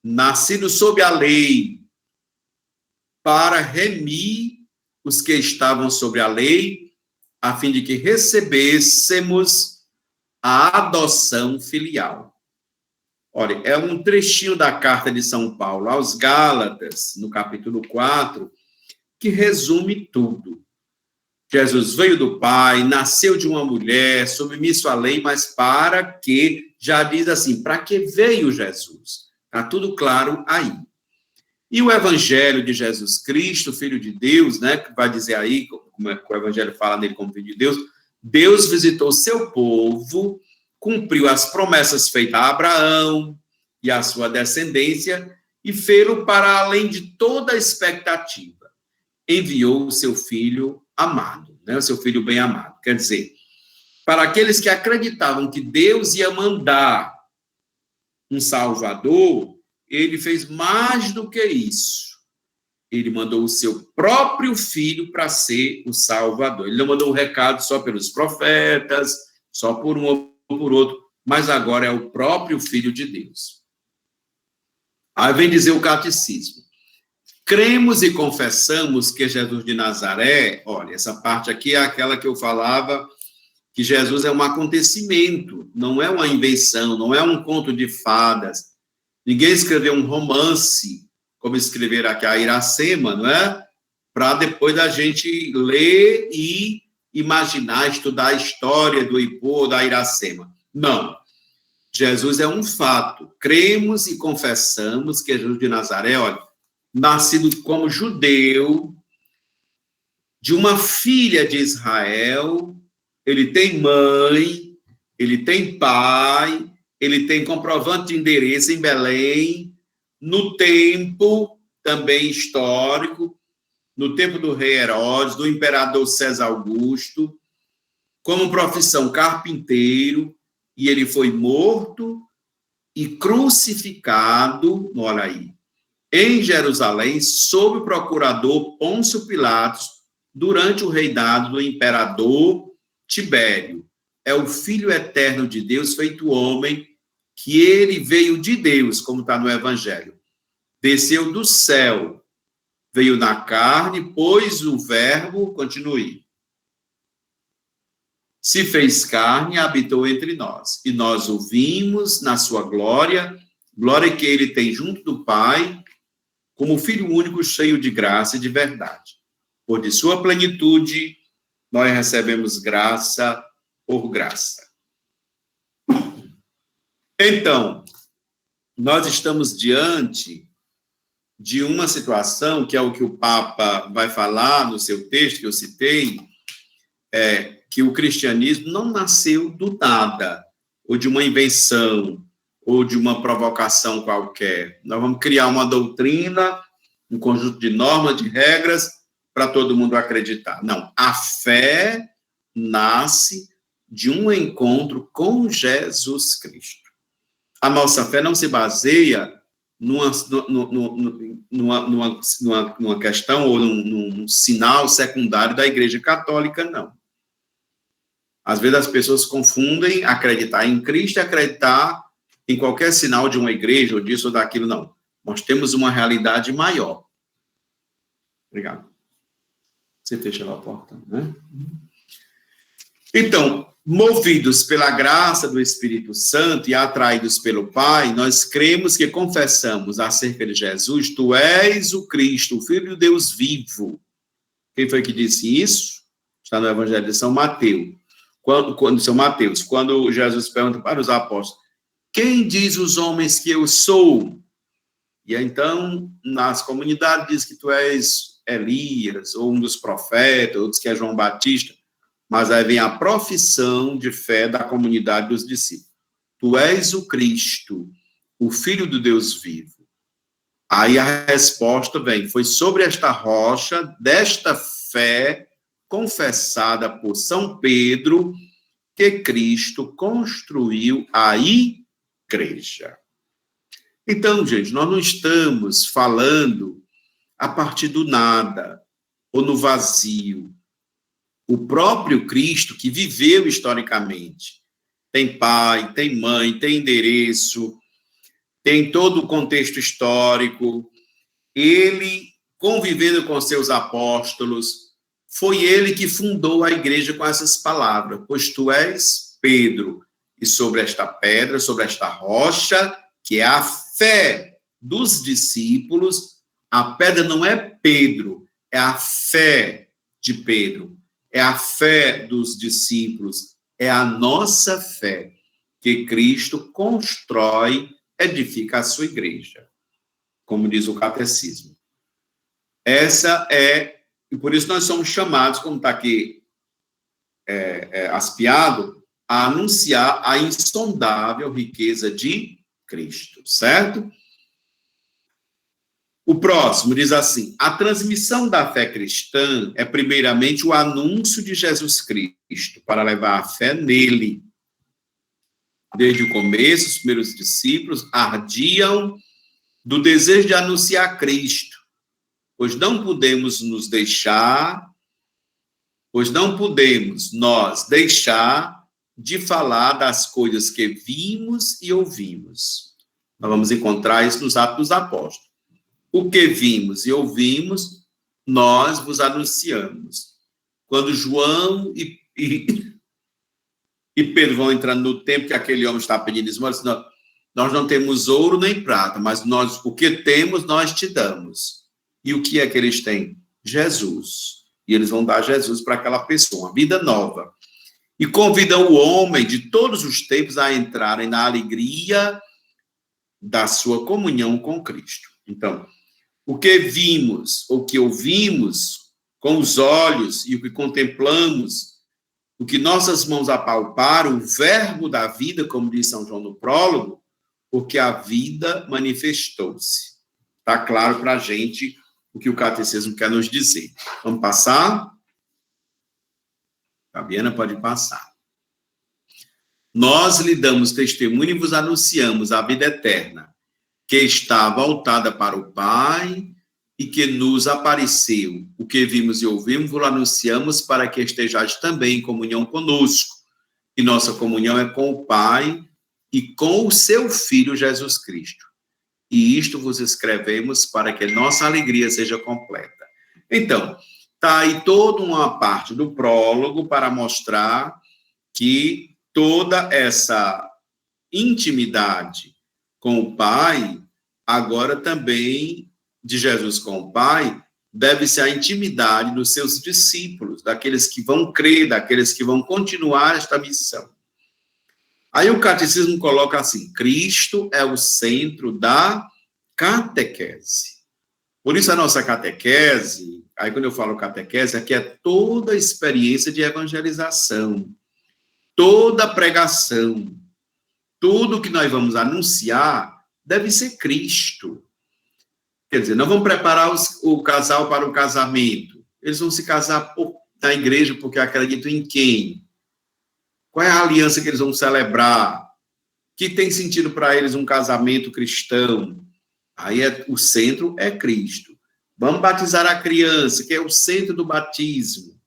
nascido sob a lei, para remir os que estavam sobre a lei, a fim de que recebêssemos a adoção filial. Olha, é um trechinho da carta de São Paulo aos Gálatas, no capítulo 4, que resume tudo. Jesus veio do Pai, nasceu de uma mulher, submisso à lei, mas para que, já diz assim, para que veio Jesus? Está tudo claro aí. E o Evangelho de Jesus Cristo, Filho de Deus, né, que vai dizer aí, como é que o Evangelho fala nele como Filho de Deus, Deus visitou seu povo, cumpriu as promessas feitas a Abraão e a sua descendência e fê-lo para além de toda a expectativa. Enviou o seu Filho amado, né, o seu Filho bem amado. Quer dizer, para aqueles que acreditavam que Deus ia mandar um Salvador, ele fez mais do que isso. Ele mandou o seu próprio Filho para ser o Salvador. Ele não mandou um recado só pelos profetas, só por um ou por outro, mas agora é o próprio Filho de Deus. Aí vem dizer o catecismo. Cremos e confessamos que Jesus de Nazaré, olha, essa parte aqui é aquela que eu falava, que Jesus é um acontecimento, não é uma invenção, não é um conto de fadas. Ninguém escreveu um romance, como escrever aqui a Iracema, não é? Para depois da gente ler e imaginar, estudar a história do Ipô ou da Iracema. Não. Jesus é um fato. Cremos e confessamos que Jesus de Nazaré, olha, nascido como judeu, de uma filha de Israel, ele tem mãe, ele tem pai, ele tem comprovante de endereço em Belém, no tempo também histórico, no tempo do rei Herodes, do imperador César Augusto, como profissão carpinteiro, e ele foi morto e crucificado, olha aí, em Jerusalém, sob o procurador Pôncio Pilatos, durante o reinado do imperador Tibério. É o Filho eterno de Deus, feito homem, que ele veio de Deus, como está no Evangelho. Desceu do céu, veio na carne, pois o verbo, continue, se fez carne e habitou entre nós. E nós o vimos na sua glória, glória que ele tem junto do Pai, como Filho único, cheio de graça e de verdade. Por de sua plenitude, nós recebemos graça por graça. Então, nós estamos diante de uma situação, que é o que o Papa vai falar no seu texto, que eu citei, que o cristianismo não nasceu do nada, ou de uma invenção, ou de uma provocação qualquer. Nós vamos criar uma doutrina, um conjunto de normas, de regras, para todo mundo acreditar. Não, a fé nasce de um encontro com Jesus Cristo. A nossa fé não se baseia numa questão ou num sinal secundário da Igreja Católica, não. Às vezes as pessoas confundem acreditar em Cristo e acreditar em qualquer sinal de uma igreja, ou disso ou daquilo, não. Nós temos uma realidade maior. Obrigado. Você fecha a porta, né? Então, movidos pela graça do Espírito Santo e atraídos pelo Pai, nós cremos que confessamos acerca de Jesus: tu és o Cristo, o Filho de Deus vivo. Quem foi que disse isso? Está no Evangelho de São Mateus. Quando Jesus pergunta para os apóstolos: quem diz os homens que eu sou? E então, nas comunidades, diz que tu és Elias, ou um dos profetas, outros que é João Batista, mas aí vem a profissão de fé da comunidade dos discípulos. Tu és o Cristo, o Filho do Deus vivo. Aí a resposta vem: foi sobre esta rocha, desta fé confessada por São Pedro, que Cristo construiu a igreja. Então, gente, nós não estamos falando a partir do nada, ou no vazio. O próprio Cristo, que viveu historicamente, tem pai, tem mãe, tem endereço, tem todo o contexto histórico, ele, convivendo com seus apóstolos, foi ele que fundou a igreja com essas palavras: pois tu és Pedro, e sobre esta pedra, sobre esta rocha, que é a fé dos discípulos, a pedra não é Pedro, é a fé de Pedro, é a fé dos discípulos, é a nossa fé que Cristo constrói, edifica a sua igreja, como diz o catecismo. Essa é, e por isso nós somos chamados, como está aqui aspiado, a anunciar a insondável riqueza de Cristo, certo? O próximo diz assim: a transmissão da fé cristã é primeiramente o anúncio de Jesus Cristo, para levar a fé nele. Desde o começo, os primeiros discípulos ardiam do desejo de anunciar Cristo, pois não podemos nós deixar de falar das coisas que vimos e ouvimos. Nós vamos encontrar isso nos Atos dos Apóstolos. O que vimos e ouvimos, nós vos anunciamos. Quando João e Pedro vão entrando no templo, que aquele homem está pedindo esmola, nós não temos ouro nem prata, mas o que temos, nós te damos. E o que é que eles têm? Jesus. E eles vão dar Jesus para aquela pessoa, uma vida nova. E convidam o homem de todos os tempos a entrarem na alegria da sua comunhão com Cristo. Então, o que vimos, o que ouvimos com os olhos e o que contemplamos, o que nossas mãos apalparam, o verbo da vida, como diz São João no prólogo, porque a vida manifestou-se. Está claro para a gente o que o catecismo quer nos dizer. Vamos passar? Fabiana, pode passar. Nós lhe damos testemunho e vos anunciamos a vida eterna, que está voltada para o Pai e que nos apareceu. O que vimos e ouvimos, vos anunciamos para que estejais também em comunhão conosco. E nossa comunhão é com o Pai e com o seu Filho Jesus Cristo. E isto vos escrevemos para que nossa alegria seja completa. Então, está aí toda uma parte do prólogo para mostrar que toda essa intimidade com o Pai, agora também de Jesus com o Pai, deve ser a intimidade dos seus discípulos, daqueles que vão crer, daqueles que vão continuar esta missão. Aí o catecismo coloca assim: Cristo é o centro da catequese. Por isso a nossa catequese, aí quando eu falo catequese, aqui é toda a experiência de evangelização, toda a pregação, tudo que nós vamos anunciar deve ser Cristo. Quer dizer, nós vamos preparar o casal para o casamento. Eles vão se casar na igreja porque acreditam em quem? Qual é a aliança que eles vão celebrar? Que tem sentido para eles um casamento cristão? Aí o centro é Cristo. Vamos batizar a criança, que é o centro do batismo.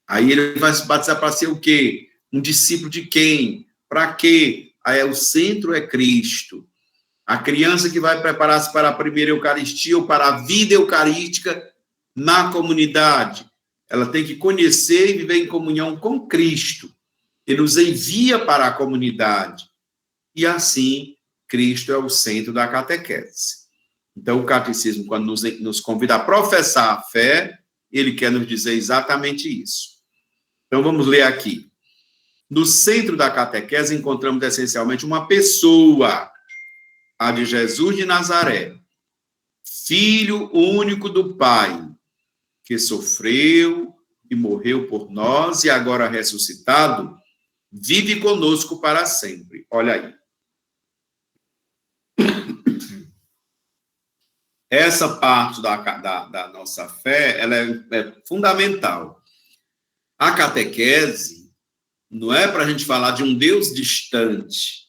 Aí ele vai se batizar para ser o quê? Um discípulo de quem? Para quê? Aí o centro é Cristo. A criança que vai preparar-se para a primeira Eucaristia ou para a vida eucarística na comunidade, ela tem que conhecer e viver em comunhão com Cristo. Ele nos envia para a comunidade. E assim, Cristo é o centro da catequese. Então, o catecismo, quando nos convida a professar a fé, ele quer nos dizer exatamente isso. Então, vamos ler aqui. No centro da catequese, encontramos essencialmente uma pessoa, a de Jesus de Nazaré, filho único do Pai, que sofreu e morreu por nós e agora ressuscitado, vive conosco para sempre. Olha aí. Essa parte da nossa fé, ela é fundamental. A catequese não é para a gente falar de um Deus distante,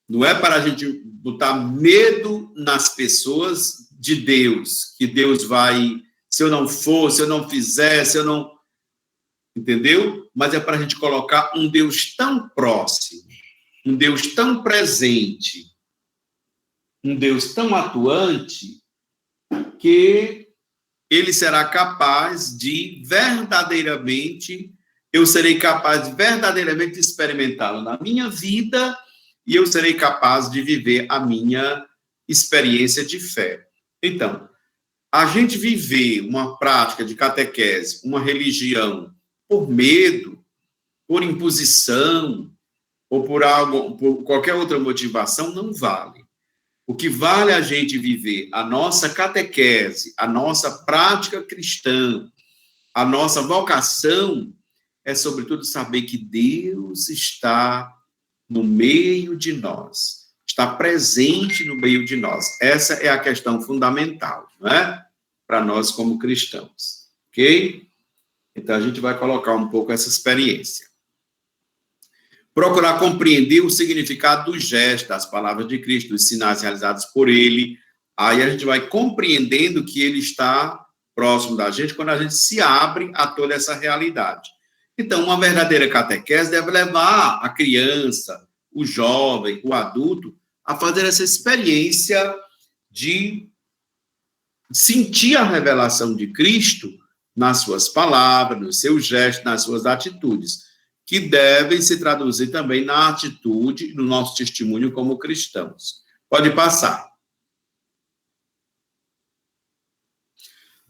não é para a gente botar medo nas pessoas de Deus, que Deus vai, se eu não for, se eu não fizer, se eu não... Entendeu? Mas é para a gente colocar um Deus tão próximo, um Deus tão presente, um Deus tão atuante, que ele será capaz de verdadeiramente, eu serei capaz de verdadeiramente experimentá-lo na minha vida e eu serei capaz de viver a minha experiência de fé. Então, a gente viver uma prática de catequese, uma religião, por medo, por imposição, ou por qualquer outra motivação, não vale. O que vale a gente viver a nossa catequese, a nossa prática cristã, a nossa vocação, é, sobretudo, saber que Deus está no meio de nós, está presente no meio de nós. Essa é a questão fundamental, não é? Para nós como cristãos, ok? Então, a gente vai colocar um pouco essa experiência. Procurar compreender o significado dos gestos, das palavras de Cristo, dos sinais realizados por ele. Aí a gente vai compreendendo que ele está próximo da gente quando a gente se abre a toda essa realidade. Então, uma verdadeira catequese deve levar a criança, o jovem, o adulto, a fazer essa experiência de sentir a revelação de Cristo nas suas palavras, nos seus gestos, nas suas atitudes, que devem se traduzir também na atitude, no nosso testemunho como cristãos. Pode passar.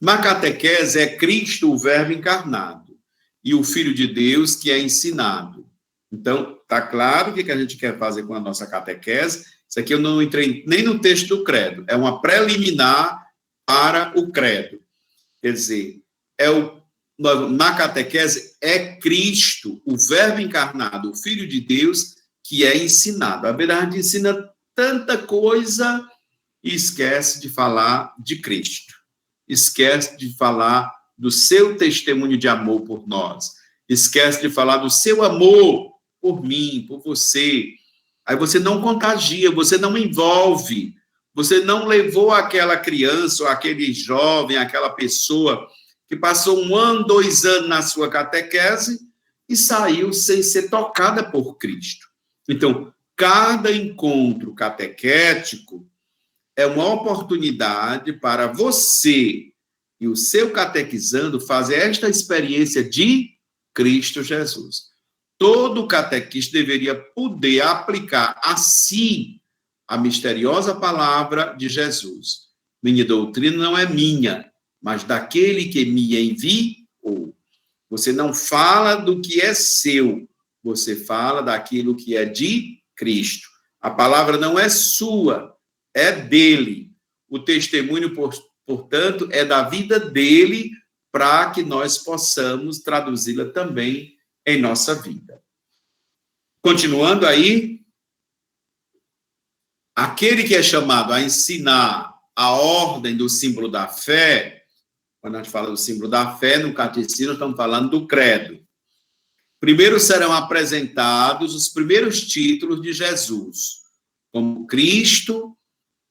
Na catequese é Cristo o Verbo encarnado e o Filho de Deus que é ensinado. Então, está claro o que a gente quer fazer com a nossa catequese. Isso aqui eu não entrei nem no texto do credo, é uma preliminar para o credo. Quer dizer, na catequese é Cristo, o Verbo encarnado, o Filho de Deus, que é ensinado. A verdade ensina tanta coisa e esquece de falar de Cristo. Esquece de falar do seu testemunho de amor por nós. Esquece de falar do seu amor por mim, por você. Aí você não contagia, você não envolve, você não levou aquela criança, ou aquele jovem, aquela pessoa que passou 1 ano, 2 anos na sua catequese e saiu sem ser tocada por Cristo. Então, cada encontro catequético é uma oportunidade para você e o seu catequizando fazer esta experiência de Cristo Jesus. Todo catequista deveria poder aplicar a si a misteriosa palavra de Jesus. Minha doutrina não é minha, mas daquele que me enviou. Você não fala do que é seu, você fala daquilo que é de Cristo. A palavra não é sua, é dele. O testemunho, portanto, é da vida dele, para que nós possamos traduzi-la também em nossa vida. Continuando aí, aquele que é chamado a ensinar a ordem do símbolo da fé. Quando a gente fala do símbolo da fé, no catecismo, estamos falando do credo. Primeiro serão apresentados os primeiros títulos de Jesus, como Cristo,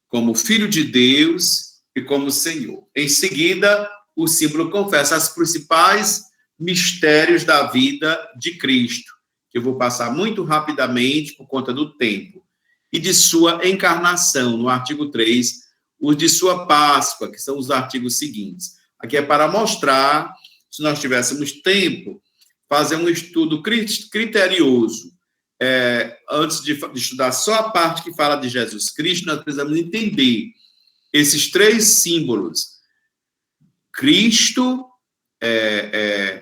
como Filho de Deus e como Senhor. Em seguida, o símbolo confessa os principais mistérios da vida de Cristo. que eu vou passar muito rapidamente por conta do tempo, e de sua encarnação, no artigo 3, os de sua Páscoa, que são os artigos seguintes. Aqui é para mostrar, se nós tivéssemos tempo, fazer um estudo criterioso. Antes de estudar só a parte que fala de Jesus Cristo, nós precisamos entender esses 3 símbolos. Cristo,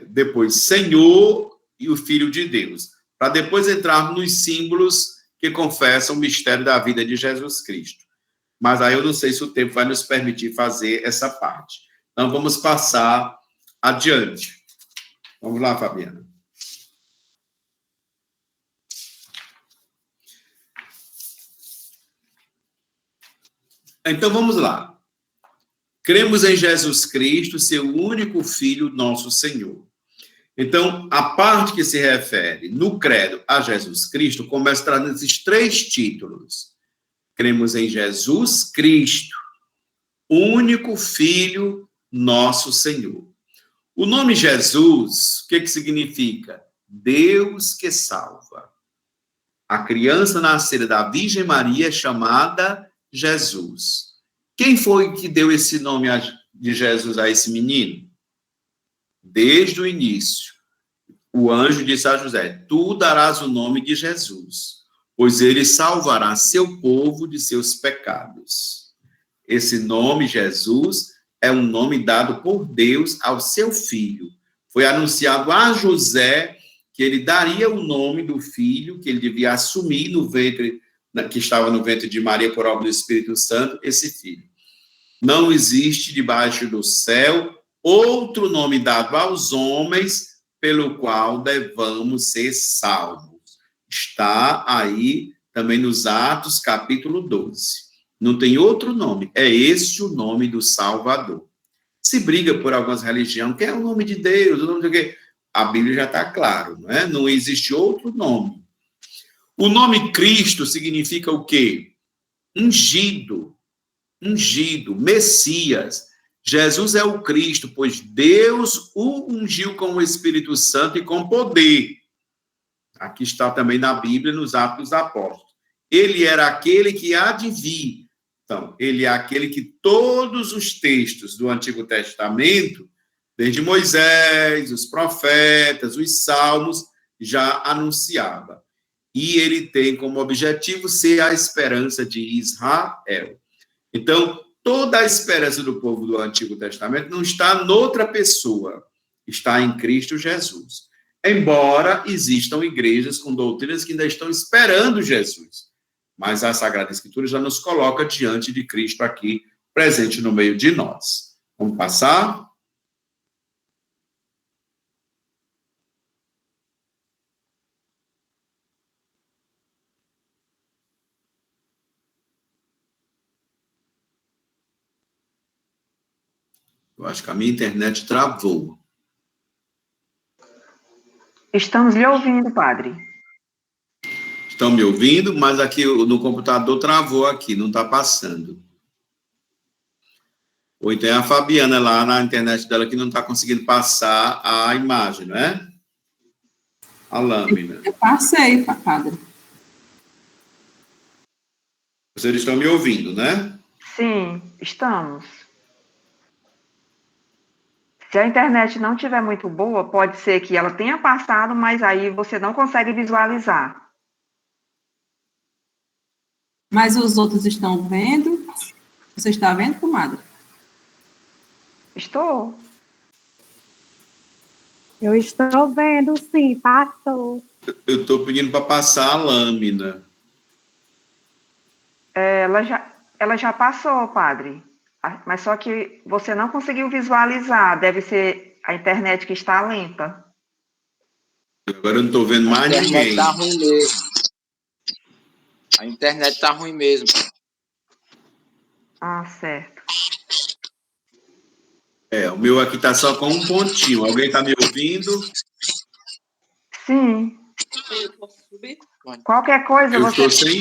depois Senhor e o Filho de Deus, para depois entrarmos nos símbolos que confessam o mistério da vida de Jesus Cristo. Mas aí eu não sei se o tempo vai nos permitir fazer essa parte. Então, vamos passar adiante. Vamos lá, Fabiana. Então, vamos lá. Cremos em Jesus Cristo, seu único Filho, nosso Senhor. Então, a parte que se refere no credo a Jesus Cristo começa trazendo esses 3 títulos. Cremos em Jesus Cristo, único Filho, nosso Senhor. O nome Jesus, o que significa? Deus que salva. A criança nascida da Virgem Maria é chamada Jesus. Quem foi que deu esse nome de Jesus a esse menino? Desde o início, o anjo disse a José: tu darás o nome de Jesus, pois ele salvará seu povo de seus pecados. Esse nome, Jesus, é um nome dado por Deus ao seu filho. Foi anunciado a José que ele daria o nome do filho que ele devia assumir no ventre, que estava no ventre de Maria por obra do Espírito Santo, esse filho. Não existe debaixo do céu outro nome dado aos homens pelo qual devamos ser salvos. Está aí também nos Atos, capítulo 12. Não tem outro nome, é esse o nome do Salvador. Se briga por algumas religiões, que é o nome de Deus, o nome de quê? A Bíblia já está claro, não é? Não existe outro nome. O nome Cristo significa o quê? Ungido, Messias. Jesus é o Cristo, pois Deus o ungiu com o Espírito Santo e com poder. Aqui está também na Bíblia, nos Atos dos Apóstolos. Ele era aquele que há de vir. Então, ele é aquele que todos os textos do Antigo Testamento, desde Moisés, os profetas, os salmos, já anunciava. E ele tem como objetivo ser a esperança de Israel. Então, toda a esperança do povo do Antigo Testamento não está noutra pessoa, está em Cristo Jesus. Embora existam igrejas com doutrinas que ainda estão esperando Jesus. Mas a Sagrada Escritura já nos coloca diante de Cristo aqui, presente no meio de nós. Vamos passar? Eu acho que a minha internet travou. Estamos lhe ouvindo, padre. Estão me ouvindo, mas aqui no computador travou aqui, não está passando. Ou então é a Fabiana lá na internet dela que não está conseguindo passar a imagem, não é? A lâmina. Eu passei, padre. Vocês estão me ouvindo, né? Sim, estamos. Se a internet não estiver muito boa, pode ser que ela tenha passado, mas aí você não consegue visualizar. Mas os outros estão vendo? Você está vendo, comadre? Estou. Eu estou vendo, sim, passou. Eu estou pedindo para passar a lâmina. Ela já passou, padre. Mas só que você não conseguiu visualizar. Deve ser a internet que está lenta. Agora eu não estou vendo mais ninguém. Tá ruim mesmo. A internet está ruim mesmo. Ah, certo. O meu aqui está só com um pontinho. Alguém está me ouvindo? Sim. Qualquer coisa, Eu estou sem...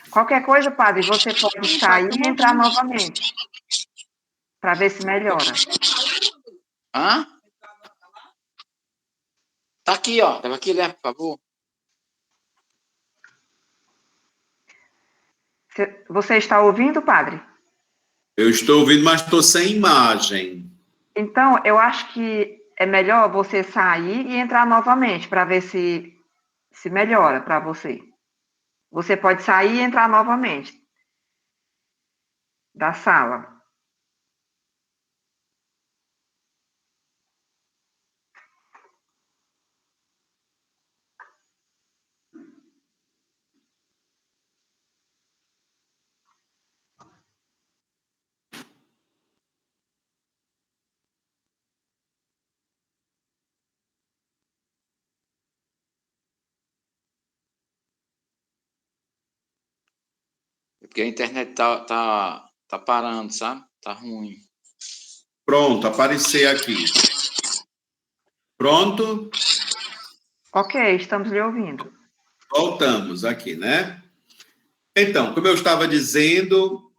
Qualquer coisa, padre, você pode sair e entrar novamente. Para ver se melhora. Hã? Tá aqui, ó. Leva aqui, leva, por favor. Você está ouvindo, padre? Eu estou ouvindo, mas estou sem imagem. Então, eu acho que é melhor você sair e entrar novamente para ver se melhora para você. Você pode sair e entrar novamente da sala. Porque a internet tá parando, sabe? Tá ruim. Pronto, aparecer aqui. Pronto? Ok, estamos lhe ouvindo. Voltamos aqui, né? Então, como eu estava dizendo,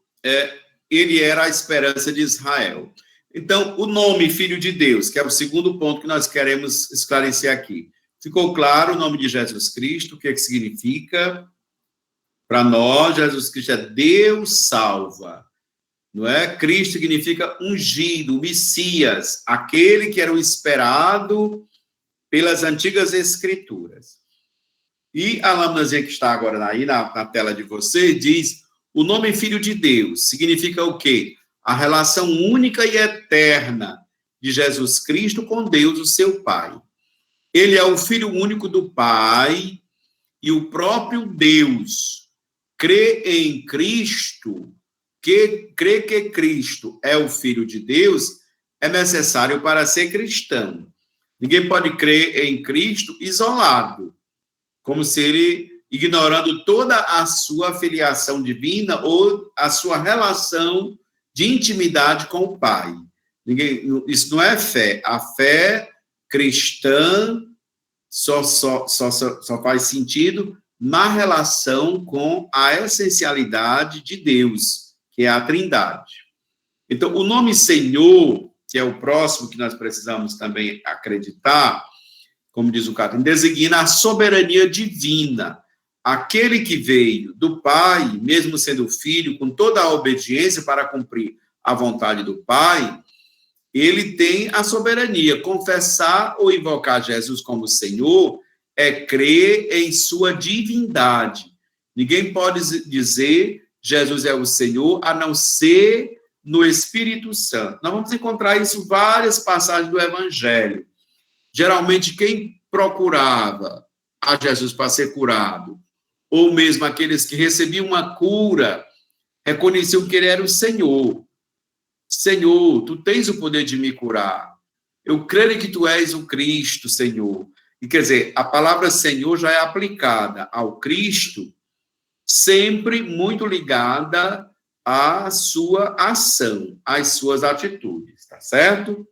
ele era a esperança de Israel. Então, o nome Filho de Deus, que é o segundo ponto que nós queremos esclarecer aqui. Ficou claro o nome de Jesus Cristo, o que significa? Para nós, Jesus Cristo é Deus salva, não é? Cristo significa ungido, Messias, aquele que era o esperado pelas antigas escrituras. E a lâminazinha que está agora aí na tela de você diz, o nome Filho de Deus significa o quê? A relação única e eterna de Jesus Cristo com Deus, o seu Pai. Ele é o Filho único do Pai e o próprio Deus. Crê em Cristo, crê que Cristo é o Filho de Deus, é necessário para ser cristão. Ninguém pode crer em Cristo isolado, como se ele, ignorando toda a sua filiação divina ou a sua relação de intimidade com o Pai. Isso não é fé. A fé cristã só faz sentido na relação com a essencialidade de Deus, que é a Trindade. Então, o nome Senhor, que é o próximo que nós precisamos também acreditar, como diz o Cássio, designa a soberania divina. Aquele que veio do Pai, mesmo sendo filho, com toda a obediência para cumprir a vontade do Pai, ele tem a soberania. Confessar ou invocar Jesus como Senhor é crer em sua divindade. Ninguém pode dizer Jesus é o Senhor, a não ser no Espírito Santo. Nós vamos encontrar isso em várias passagens do Evangelho. Geralmente, quem procurava a Jesus para ser curado, ou mesmo aqueles que recebiam uma cura, reconheciam que ele era o Senhor. Senhor, tu tens o poder de me curar. Eu creio que tu és o Cristo, Senhor. E quer dizer, a palavra Senhor já é aplicada ao Cristo, sempre muito ligada à sua ação, às suas atitudes, tá certo?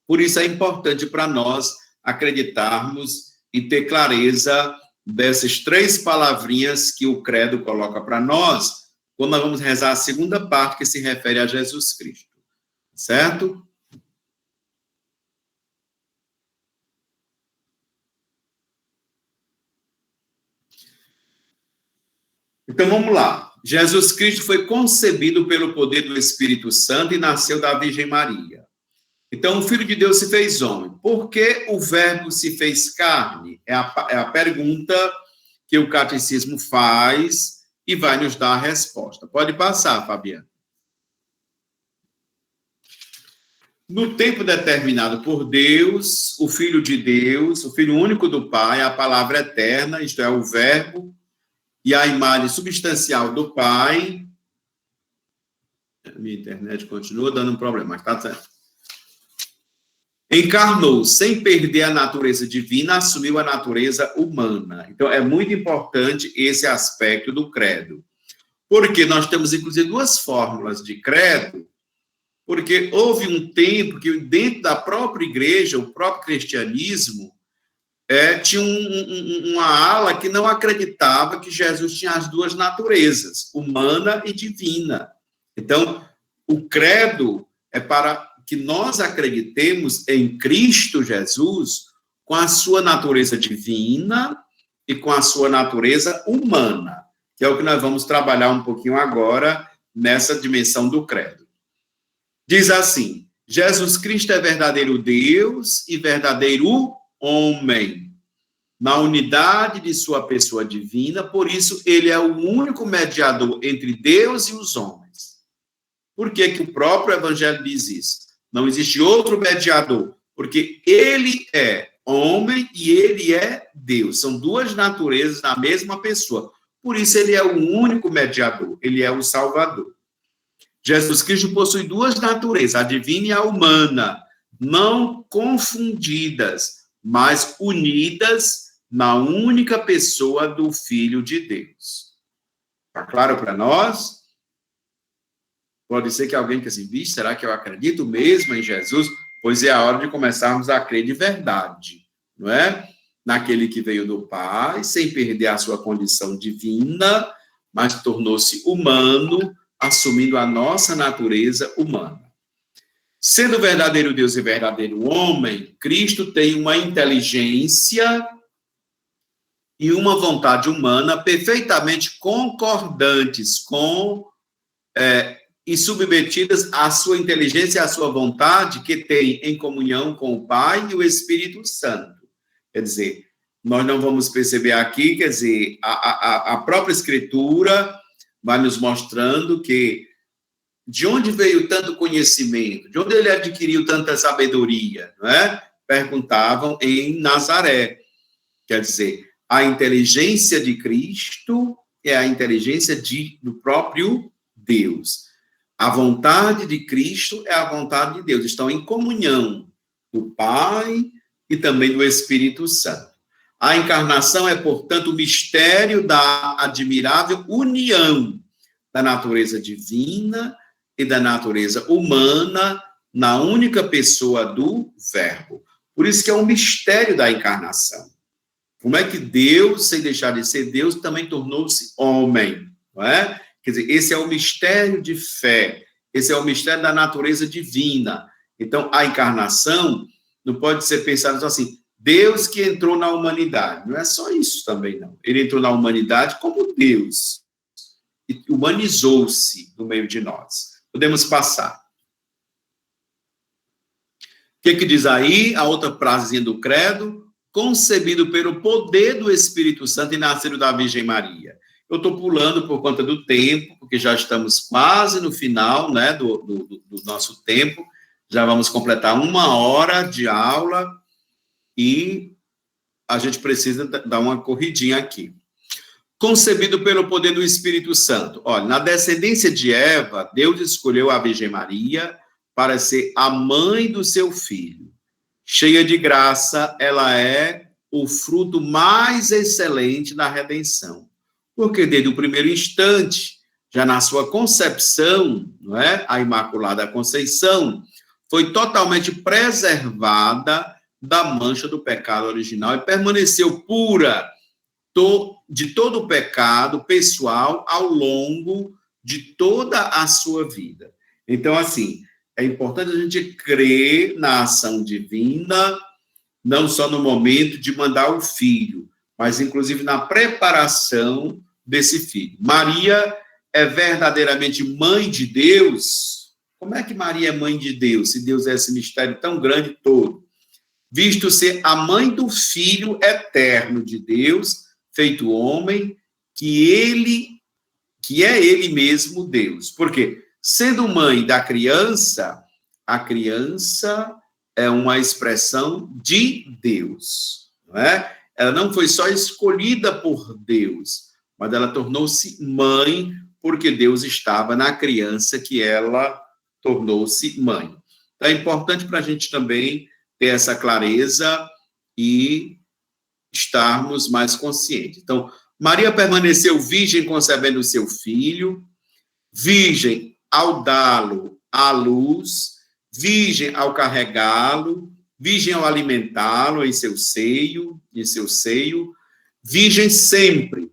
Por isso é importante para nós acreditarmos e ter clareza dessas três palavrinhas que o credo coloca para nós, quando nós vamos rezar a segunda parte que se refere a Jesus Cristo, certo? Então, vamos lá. Jesus Cristo foi concebido pelo poder do Espírito Santo e nasceu da Virgem Maria. Então, o Filho de Deus se fez homem. Por que o Verbo se fez carne? É a pergunta que o Catecismo faz e vai nos dar a resposta. Pode passar, Fabiana. No tempo determinado por Deus, o Filho de Deus, o Filho único do Pai, a palavra eterna, isto é, o Verbo, e a imagem substancial do Pai. A minha internet continua dando um problema, mas está certo. Encarnou, sem perder a natureza divina, assumiu a natureza humana. Então, é muito importante esse aspecto do credo. Porque nós temos, inclusive, duas fórmulas de credo, porque houve um tempo que, dentro da própria igreja, o próprio cristianismo, tinha uma ala que não acreditava que Jesus tinha as duas naturezas, humana e divina. Então, o credo é para que nós acreditemos em Cristo Jesus com a sua natureza divina e com a sua natureza humana, que é o que nós vamos trabalhar um pouquinho agora nessa dimensão do credo. Diz assim: Jesus Cristo é verdadeiro Deus e verdadeiro homem, na unidade de sua pessoa divina, por isso ele é o único mediador entre Deus e os homens. Por que que o próprio Evangelho diz isso? Não existe outro mediador, porque ele é homem e ele é Deus. São duas naturezas na mesma pessoa. Por isso ele é o único mediador, ele é o Salvador. Jesus Cristo possui duas naturezas, a divina e a humana, não confundidas, mas unidas na única pessoa do Filho de Deus. Está claro para nós? Pode ser que alguém que assim, vixe, será que eu acredito mesmo em Jesus? Pois é a hora de começarmos a crer de verdade, não é? Naquele que veio do Pai, sem perder a sua condição divina, mas tornou-se humano, assumindo a nossa natureza humana. Sendo verdadeiro Deus e verdadeiro homem, Cristo tem uma inteligência e uma vontade humana perfeitamente concordantes com e submetidas à sua inteligência e à sua vontade, que tem em comunhão com o Pai e o Espírito Santo. Quer dizer, nós não vamos perceber aqui, quer dizer, a própria Escritura vai nos mostrando que de onde veio tanto conhecimento, de onde ele adquiriu tanta sabedoria, não é? Perguntavam em Nazaré. Quer dizer, a inteligência de Cristo é a inteligência do próprio Deus. A vontade de Cristo é a vontade de Deus. Estão em comunhão do Pai e também do Espírito Santo. A encarnação é, portanto, o mistério da admirável união da natureza divina e da natureza humana na única pessoa do Verbo. Por isso que é um mistério da encarnação. Como é que Deus, sem deixar de ser Deus, também tornou-se homem, não é? Quer dizer, esse é o mistério de fé, esse é o mistério da natureza divina. Então, a encarnação não pode ser pensado assim, Deus que entrou na humanidade. Não é só isso também, não. Ele entrou na humanidade como Deus. E humanizou-se no meio de nós. Podemos passar. O que diz aí? A outra frasezinha do credo. Concebido pelo poder do Espírito Santo e nascido da Virgem Maria. Eu estou pulando por conta do tempo, porque já estamos quase no final, né, do nosso tempo. Já vamos completar 1 hora de aula e a gente precisa dar uma corridinha aqui. Concebido pelo poder do Espírito Santo. Olha, na descendência de Eva, Deus escolheu a Virgem Maria para ser a mãe do seu filho. Cheia de graça, ela é o fruto mais excelente da redenção. Porque desde o primeiro instante, já na sua concepção, não é? A Imaculada Conceição foi totalmente preservada da mancha do pecado original e permaneceu pura de todo o pecado pessoal ao longo de toda a sua vida. Então, assim, é importante a gente crer na ação divina, não só no momento de mandar o filho, mas inclusive na preparação desse filho. Maria é verdadeiramente mãe de Deus? Como é que Maria é mãe de Deus, se Deus é esse mistério tão grande todo? Visto ser a mãe do Filho eterno de Deus, feito homem, que é ele mesmo Deus. Por quê? Sendo mãe da criança, a criança é uma expressão de Deus, não é? Ela não foi só escolhida por Deus, mas ela tornou-se mãe porque Deus estava na criança que ela tornou-se mãe. Então, é importante para a gente também ter essa clareza e estarmos mais conscientes. Então, Maria permaneceu virgem concebendo seu filho, virgem ao dá-lo à luz, virgem ao carregá-lo, virgem ao alimentá-lo em seu seio, virgem sempre.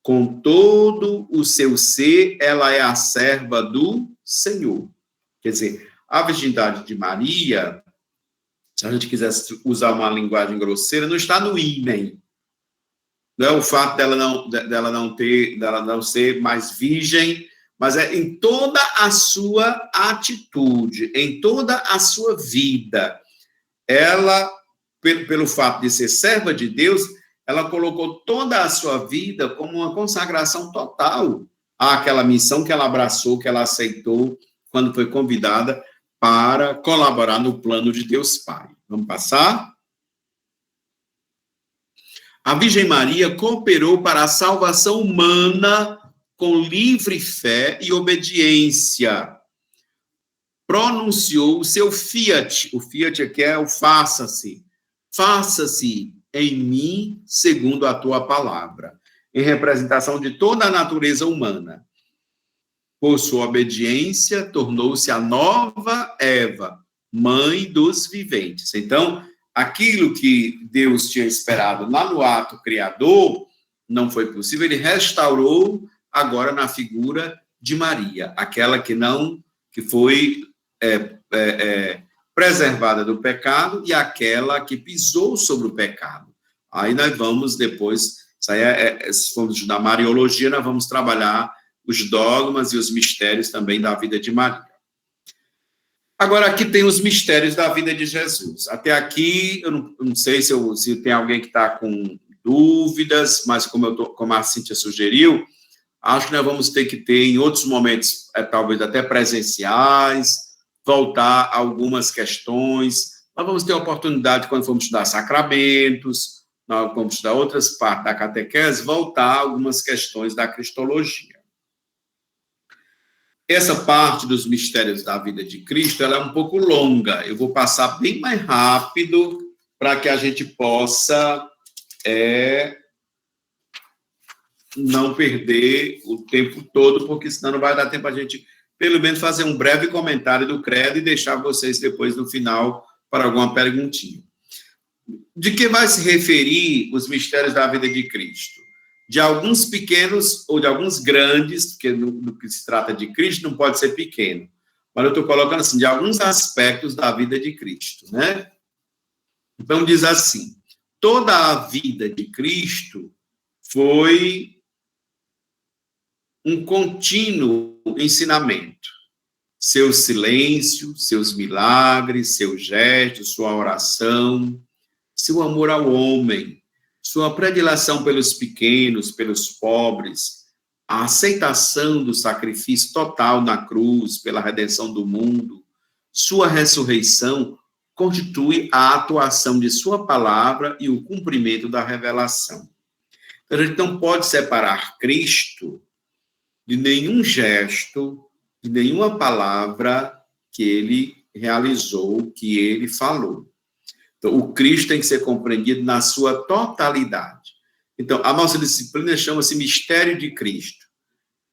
Com todo o seu ser, ela é a serva do Senhor. Quer dizer, a virgindade de Maria se a gente quisesse usar uma linguagem grosseira, não está no ímen. Não é o fato dela não ser mais virgem, mas é em toda a sua atitude, em toda a sua vida. Ela, pelo fato de ser serva de Deus, ela colocou toda a sua vida como uma consagração total àquela missão que ela abraçou, que ela aceitou quando foi convidada para colaborar no plano de Deus Pai. Vamos passar? A Virgem Maria cooperou para a salvação humana com livre fé e obediência. Pronunciou o seu fiat. O fiat aqui é o faça-se. Faça-se em mim segundo a tua palavra. Em representação de toda a natureza humana. Por sua obediência, tornou-se a nova Eva, mãe dos viventes. Então, aquilo que Deus tinha esperado lá no ato criador, não foi possível, ele restaurou agora na figura de Maria, aquela que foi preservada do pecado e aquela que pisou sobre o pecado. Aí nós vamos depois, se formos estudar Mariologia, nós vamos trabalhar os dogmas e os mistérios também da vida de Maria. Agora, aqui tem os mistérios da vida de Jesus. Até aqui, eu não sei se tem alguém que está com dúvidas, mas como a Cíntia sugeriu, acho que nós vamos ter que ter, em outros momentos, talvez até presenciais, voltar a algumas questões. Nós vamos ter a oportunidade, quando formos estudar sacramentos, nós vamos estudar outras partes da catequese, voltar a algumas questões da cristologia. Essa parte dos mistérios da vida de Cristo, ela é um pouco longa. Eu vou passar bem mais rápido para que a gente possa não perder o tempo todo, porque senão não vai dar tempo a gente, pelo menos, fazer um breve comentário do credo e deixar vocês depois, no final, para alguma perguntinha. De que vai se referir os mistérios da vida de Cristo? De alguns pequenos ou de alguns grandes, porque no que se trata de Cristo não pode ser pequeno, mas eu estou colocando assim, de alguns aspectos da vida de Cristo, né? Então, diz assim, toda a vida de Cristo foi um contínuo ensinamento. Seu silêncio, seus milagres, seus gestos, sua oração, seu amor ao homem, sua predileção pelos pequenos, pelos pobres, a aceitação do sacrifício total na cruz pela redenção do mundo, sua ressurreição constitui a atuação de sua palavra e o cumprimento da revelação. Então, a gente não pode separar Cristo de nenhum gesto, de nenhuma palavra que ele realizou, que ele falou. Então, o Cristo tem que ser compreendido na sua totalidade. Então, a nossa disciplina chama-se Mistério de Cristo.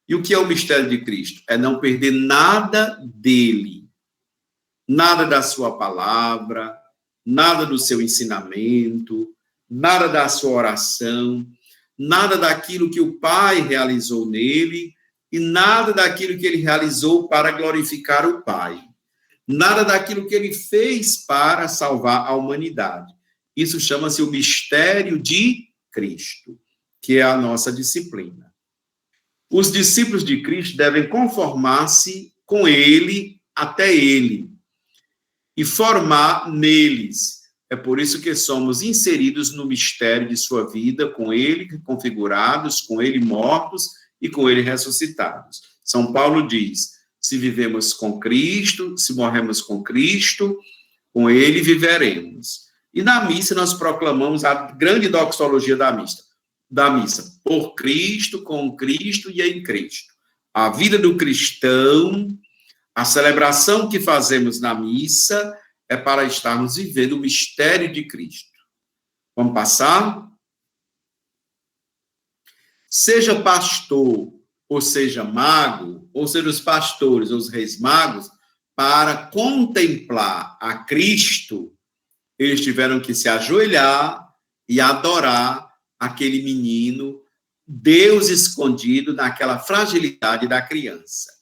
E o que é o Mistério de Cristo? É não perder nada dele, nada da sua palavra, nada do seu ensinamento, nada da sua oração, nada daquilo que o Pai realizou nele e nada daquilo que ele realizou para glorificar o Pai. Nada daquilo que ele fez para salvar a humanidade. Isso chama-se o mistério de Cristo, que é a nossa disciplina. Os discípulos de Cristo devem conformar-se com ele até ele e formar neles. É por isso que somos inseridos no mistério de sua vida, com ele configurados, com ele mortos e com ele ressuscitados. São Paulo diz: se vivemos com Cristo, se morremos com Cristo, com ele viveremos. E na missa nós proclamamos a grande doxologia da missa. Por Cristo, com Cristo e em Cristo. A vida do cristão, a celebração que fazemos na missa é para estarmos vivendo o mistério de Cristo. Vamos passar? Seja pastor, ou seja mago, ou seja os pastores, ou os reis magos, para contemplar a Cristo, eles tiveram que se ajoelhar e adorar aquele menino, Deus escondido naquela fragilidade da criança.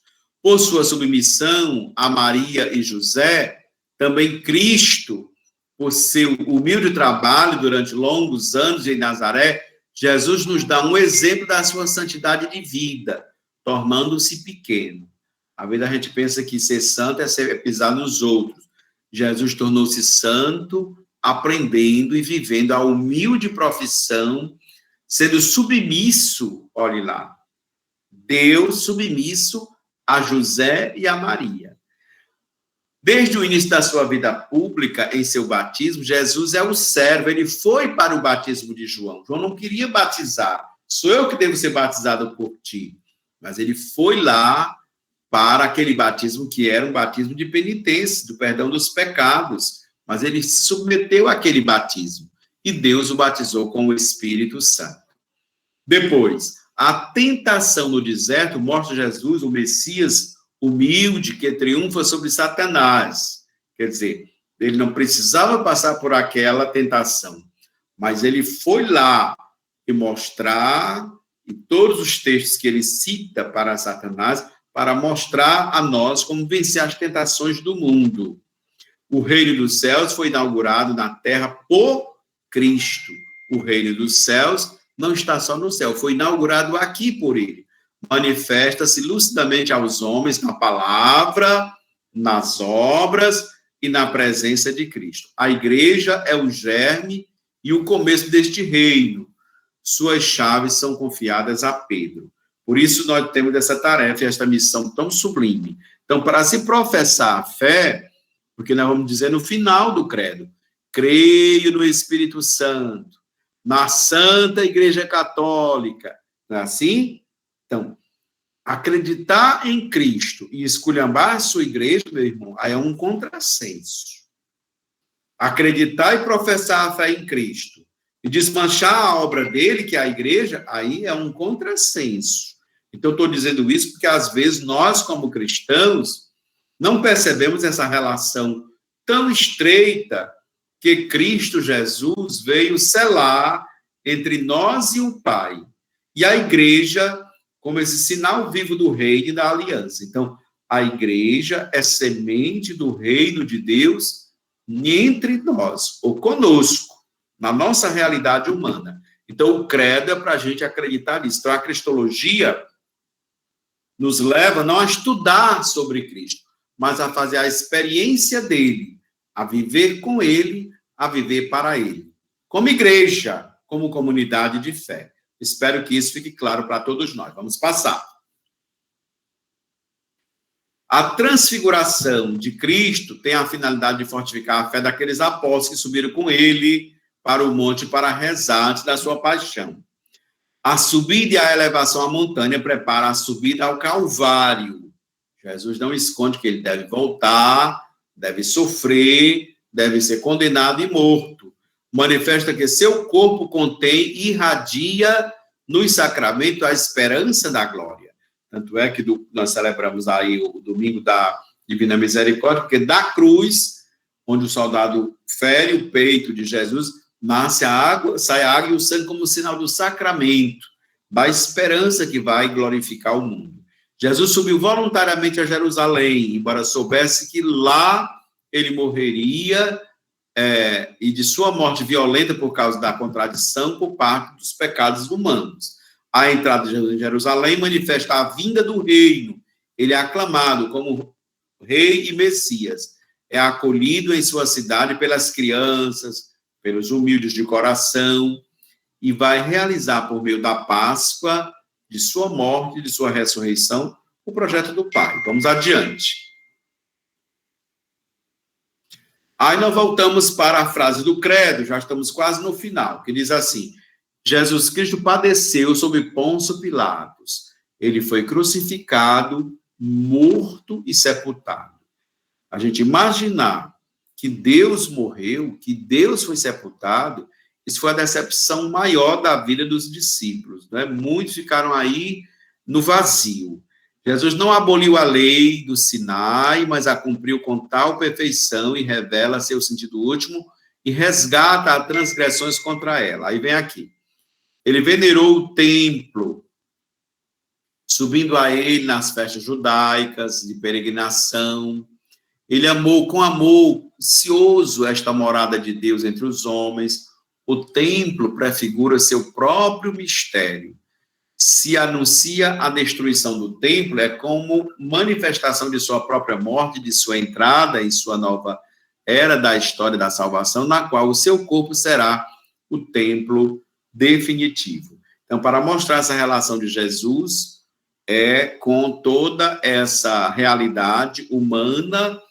Por sua submissão a Maria e José, também Cristo por seu humilde trabalho durante longos anos em Nazaré, Jesus nos dá um exemplo da sua santidade de vida, tornando-se pequeno. Às vezes a gente pensa que ser santo é pisar nos outros. Jesus tornou-se santo, aprendendo e vivendo a humilde profissão, sendo submisso, olhe lá, Deus submisso a José e a Maria. Desde o início da sua vida pública, em seu batismo, Jesus é o servo, ele foi para o batismo de João. João não queria batizar, sou eu que devo ser batizado por ti. Mas ele foi lá para aquele batismo que era um batismo de penitência, do perdão dos pecados. Mas ele se submeteu àquele batismo e Deus o batizou com o Espírito Santo. Depois, a tentação no deserto mostra Jesus, o Messias humilde, que triunfa sobre Satanás. Quer dizer, ele não precisava passar por aquela tentação, mas ele foi lá e mostrar, em todos os textos que ele cita para Satanás, para mostrar a nós como vencer as tentações do mundo. O reino dos céus foi inaugurado na terra por Cristo. O reino dos céus não está só no céu, foi inaugurado aqui por ele. Manifesta-se lucidamente aos homens na palavra, nas obras e na presença de Cristo. A igreja é o germe e o começo deste reino. Suas chaves são confiadas a Pedro. Por isso nós temos essa tarefa, esta missão tão sublime. Então, para se professar a fé, porque nós vamos dizer no final do credo, creio no Espírito Santo, na Santa Igreja Católica, não é assim? Então, acreditar em Cristo e esculhambar a sua igreja, meu irmão, aí é um contrassenso. Acreditar e professar a fé em Cristo e desmanchar a obra dele, que é a igreja, aí é um contrassenso. Então, eu estou dizendo isso porque, às vezes, nós, como cristãos, não percebemos essa relação tão estreita que Cristo Jesus veio selar entre nós e o Pai. E a igreja como esse sinal vivo do reino e da aliança. Então, a igreja é semente do reino de Deus entre nós, ou conosco, na nossa realidade humana. Então, o credo é para a gente acreditar nisso. Então, a cristologia nos leva não a estudar sobre Cristo, mas a fazer a experiência dele, a viver com ele, a viver para ele. Como igreja, como comunidade de fé. Espero que isso fique claro para todos nós. Vamos passar. A transfiguração de Cristo tem a finalidade de fortificar a fé daqueles apóstolos que subiram com ele para o monte para rezar antes da sua paixão. A subida e a elevação à montanha prepara a subida ao Calvário. Jesus não esconde que ele deve voltar, deve sofrer, deve ser condenado e morto. Manifesta que seu corpo contém e irradia nos sacramentos a esperança da glória. Tanto é que nós celebramos aí o domingo da Divina Misericórdia, porque da cruz, onde o soldado fere o peito de Jesus, nasce a água, sai a água e o sangue como sinal do sacramento, da esperança que vai glorificar o mundo. Jesus subiu voluntariamente a Jerusalém, embora soubesse que lá ele morreria, e de sua morte violenta por causa da contradição por parte dos pecados humanos. A entrada de Jesus em Jerusalém manifesta a vinda do reino. Ele é aclamado como rei e Messias. É acolhido em sua cidade pelas crianças, pelos humildes de coração, e vai realizar por meio da Páscoa, de sua morte e de sua ressurreição, o projeto do Pai. Vamos adiante. Aí nós voltamos para a frase do credo, já estamos quase no final, que diz assim: Jesus Cristo padeceu sob Pôncio Pilatos. Ele foi crucificado, morto e sepultado. A gente imaginar que Deus morreu, que Deus foi sepultado, isso foi a decepção maior da vida dos discípulos, né? Muitos ficaram aí no vazio. Jesus não aboliu a lei do Sinai, mas a cumpriu com tal perfeição e revela seu sentido último e resgata as transgressões contra ela. Aí vem aqui. Ele venerou o templo, subindo a ele nas festas judaicas de peregrinação. Ele amou com amor auspicioso esta morada de Deus entre os homens. O templo prefigura seu próprio mistério. Se anuncia a destruição do templo, é como manifestação de sua própria morte, de sua entrada em sua nova era da história da salvação, na qual o seu corpo será o templo definitivo. Então, para mostrar essa relação de Jesus com toda essa realidade humana,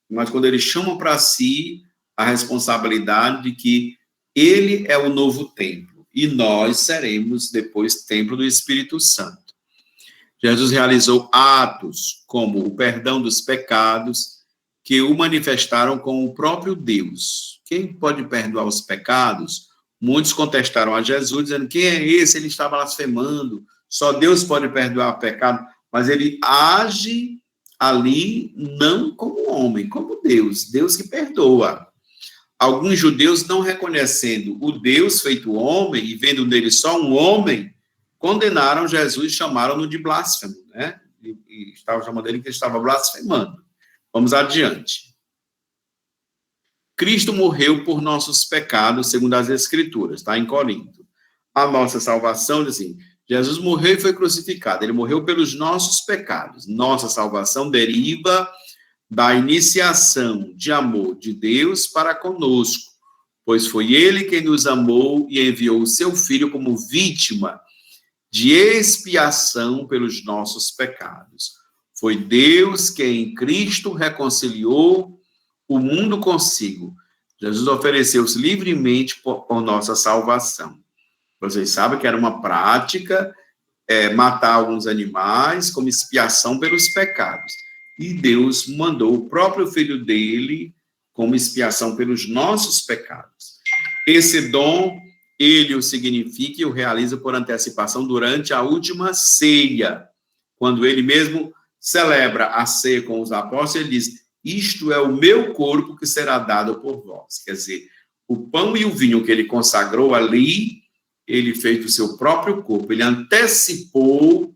mas quando ele chama para si a responsabilidade de que ele é o novo templo, e nós seremos depois templo do Espírito Santo. Jesus realizou atos como o perdão dos pecados, que o manifestaram com o próprio Deus. Quem pode perdoar os pecados? Muitos contestaram a Jesus, dizendo, quem é esse? Ele está blasfemando, só Deus pode perdoar o pecado, mas ele age ali não como homem, como Deus, Deus que perdoa. Alguns judeus, não reconhecendo o Deus feito homem e vendo nele só um homem, condenaram Jesus e chamaram-no de blasfemo, né? E estavam chamando ele que ele estava blasfemando. Vamos adiante. Cristo morreu por nossos pecados, segundo as Escrituras, está em Corinto. A nossa salvação, diz assim, Jesus morreu e foi crucificado. Ele morreu pelos nossos pecados. Nossa salvação deriva da iniciação de amor de Deus para conosco, pois foi ele quem nos amou e enviou o seu Filho como vítima de expiação pelos nossos pecados. Foi Deus quem em Cristo reconciliou o mundo consigo. Jesus ofereceu-se livremente por nossa salvação. Vocês sabem que era uma prática matar alguns animais como expiação pelos pecados. E Deus mandou o próprio Filho dele como expiação pelos nossos pecados. Esse dom, ele o significa e o realiza por antecipação durante a última ceia, quando ele mesmo celebra a ceia com os apóstolos, ele diz, isto é o meu corpo que será dado por vós. Quer dizer, o pão e o vinho que ele consagrou ali, ele fez o seu próprio corpo, ele antecipou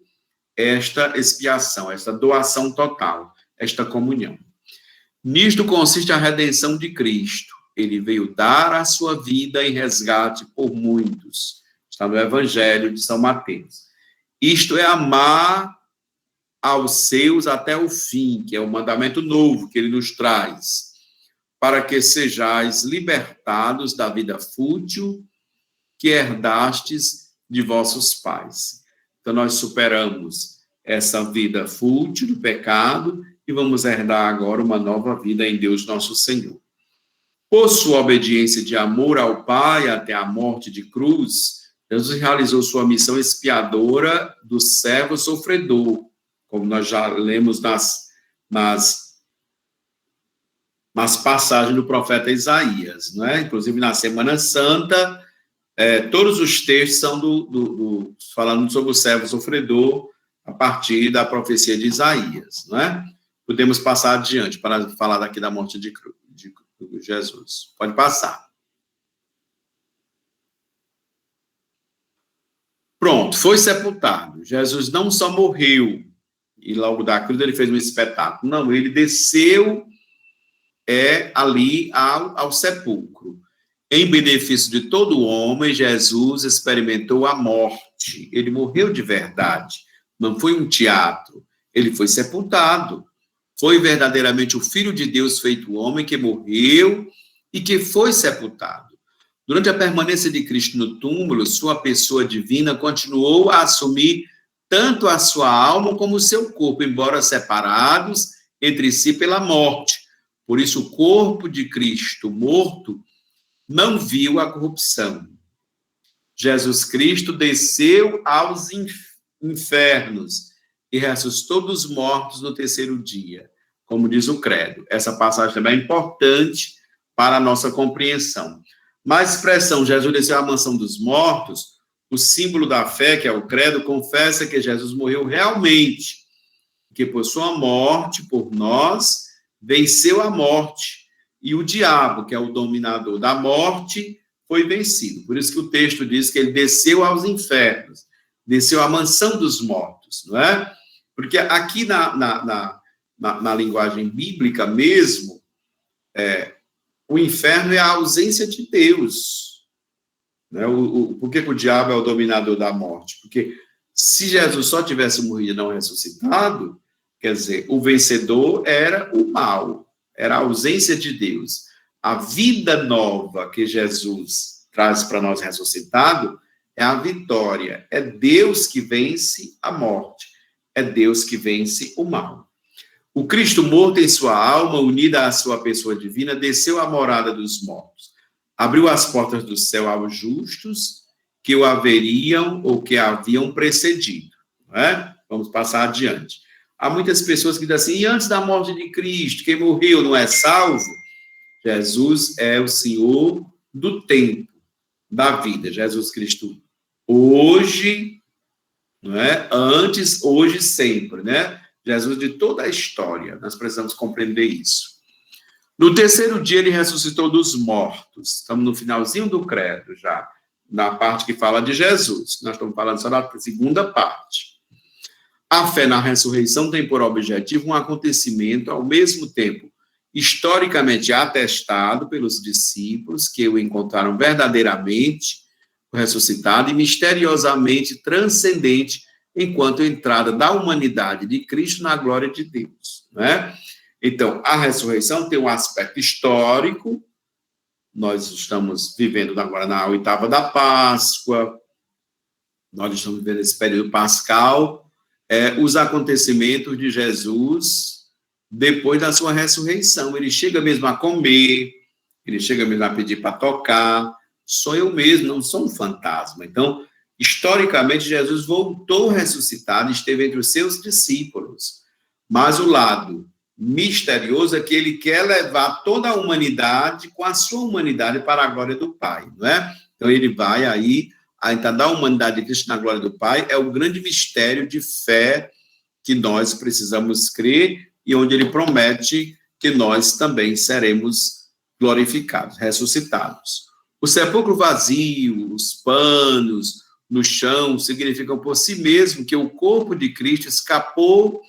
esta expiação, esta doação total, esta comunhão. Nisto consiste a redenção de Cristo. Ele veio dar a sua vida em resgate por muitos. Está no Evangelho de São Mateus. Isto é amar aos seus até o fim, que é o mandamento novo que ele nos traz, para que sejais libertados da vida fútil que herdastes de vossos pais. Então, nós superamos essa vida fútil do pecado e vamos herdar agora uma nova vida em Deus nosso Senhor. Por sua obediência de amor ao Pai até a morte de cruz, Jesus realizou sua missão expiadora do servo sofredor, como nós já lemos nas passagens do profeta Isaías, não é? Inclusive, na Semana Santa, todos os textos são falando sobre o servo sofredor a partir da profecia de Isaías, não é? Podemos passar adiante para falar daqui da morte de Jesus. Pode passar. Pronto, foi sepultado. Jesus não só morreu e logo da cruz ele fez um espetáculo. Não, ele desceu ali ao sepulcro. Em benefício de todo homem, Jesus experimentou a morte. Ele morreu de verdade. Não foi um teatro. Ele foi sepultado. Foi verdadeiramente o Filho de Deus feito homem que morreu e que foi sepultado. Durante a permanência de Cristo no túmulo, sua pessoa divina continuou a assumir tanto a sua alma como o seu corpo, embora separados entre si pela morte. Por isso, o corpo de Cristo morto não viu a corrupção. Jesus Cristo desceu aos infernos e ressuscitou dos mortos no terceiro dia, como diz o credo. Essa passagem também é importante para a nossa compreensão. Mas a expressão Jesus desceu à mansão dos mortos, o símbolo da fé, que é o credo, confessa que Jesus morreu realmente, que por sua morte, por nós, venceu a morte, e o diabo, que é o dominador da morte, foi vencido. Por isso que o texto diz que ele desceu aos infernos, desceu à mansão dos mortos, não é? Porque aqui na linguagem bíblica mesmo, o inferno é a ausência de Deus. Né? Por que o diabo é o dominador da morte? Porque se Jesus só tivesse morrido e não ressuscitado, quer dizer, o vencedor era o mal, era a ausência de Deus. A vida nova que Jesus traz para nós ressuscitado é a vitória. É Deus que vence a morte. É Deus que vence o mal. O Cristo morto em sua alma, unida à sua pessoa divina, desceu à morada dos mortos. Abriu as portas do céu aos justos que o haveriam ou que haviam precedido. Não é? Vamos passar adiante. Há muitas pessoas que dizem assim, e antes da morte de Cristo, quem morreu não é salvo? Jesus é o Senhor do tempo, da vida. Jesus Cristo hoje, não é? Antes, hoje, sempre, né? Jesus de toda a história. Nós precisamos compreender isso. No terceiro dia, ele ressuscitou dos mortos. Estamos no finalzinho do credo já, na parte que fala de Jesus. Nós estamos falando só da segunda parte. A fé na ressurreição tem por objetivo um acontecimento, ao mesmo tempo, historicamente atestado pelos discípulos que o encontraram verdadeiramente ressuscitado e misteriosamente transcendente enquanto entrada da humanidade de Cristo na glória de Deus, né? Então, a ressurreição tem um aspecto histórico. Nós estamos vivendo agora na oitava da Páscoa, nós estamos vivendo esse período pascal, os acontecimentos de Jesus depois da sua ressurreição. Ele chega mesmo a comer, ele chega mesmo a pedir para tocar. Sou eu mesmo, não sou um fantasma. Então, historicamente, Jesus voltou ressuscitado e esteve entre os seus discípulos. Mas o lado misterioso é que ele quer levar toda a humanidade com a sua humanidade para a glória do Pai, não é? Então, ele vai aí, a entrada da humanidade de Cristo na glória do Pai é o grande mistério de fé que nós precisamos crer e onde ele promete que nós também seremos glorificados, ressuscitados. O sepulcro vazio, os panos no chão, significam por si mesmo que o corpo de Cristo escapou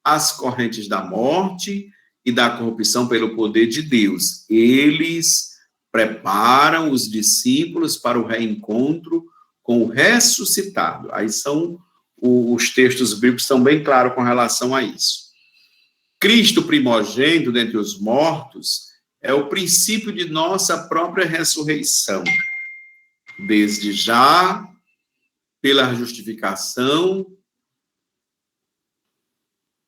às correntes da morte e da corrupção pelo poder de Deus. Eles preparam os discípulos para o reencontro com o ressuscitado. Aí são os textos bíblicos estão bem claros com relação a isso. Cristo primogênito dentre os mortos é o princípio de nossa própria ressurreição. Desde já, pela justificação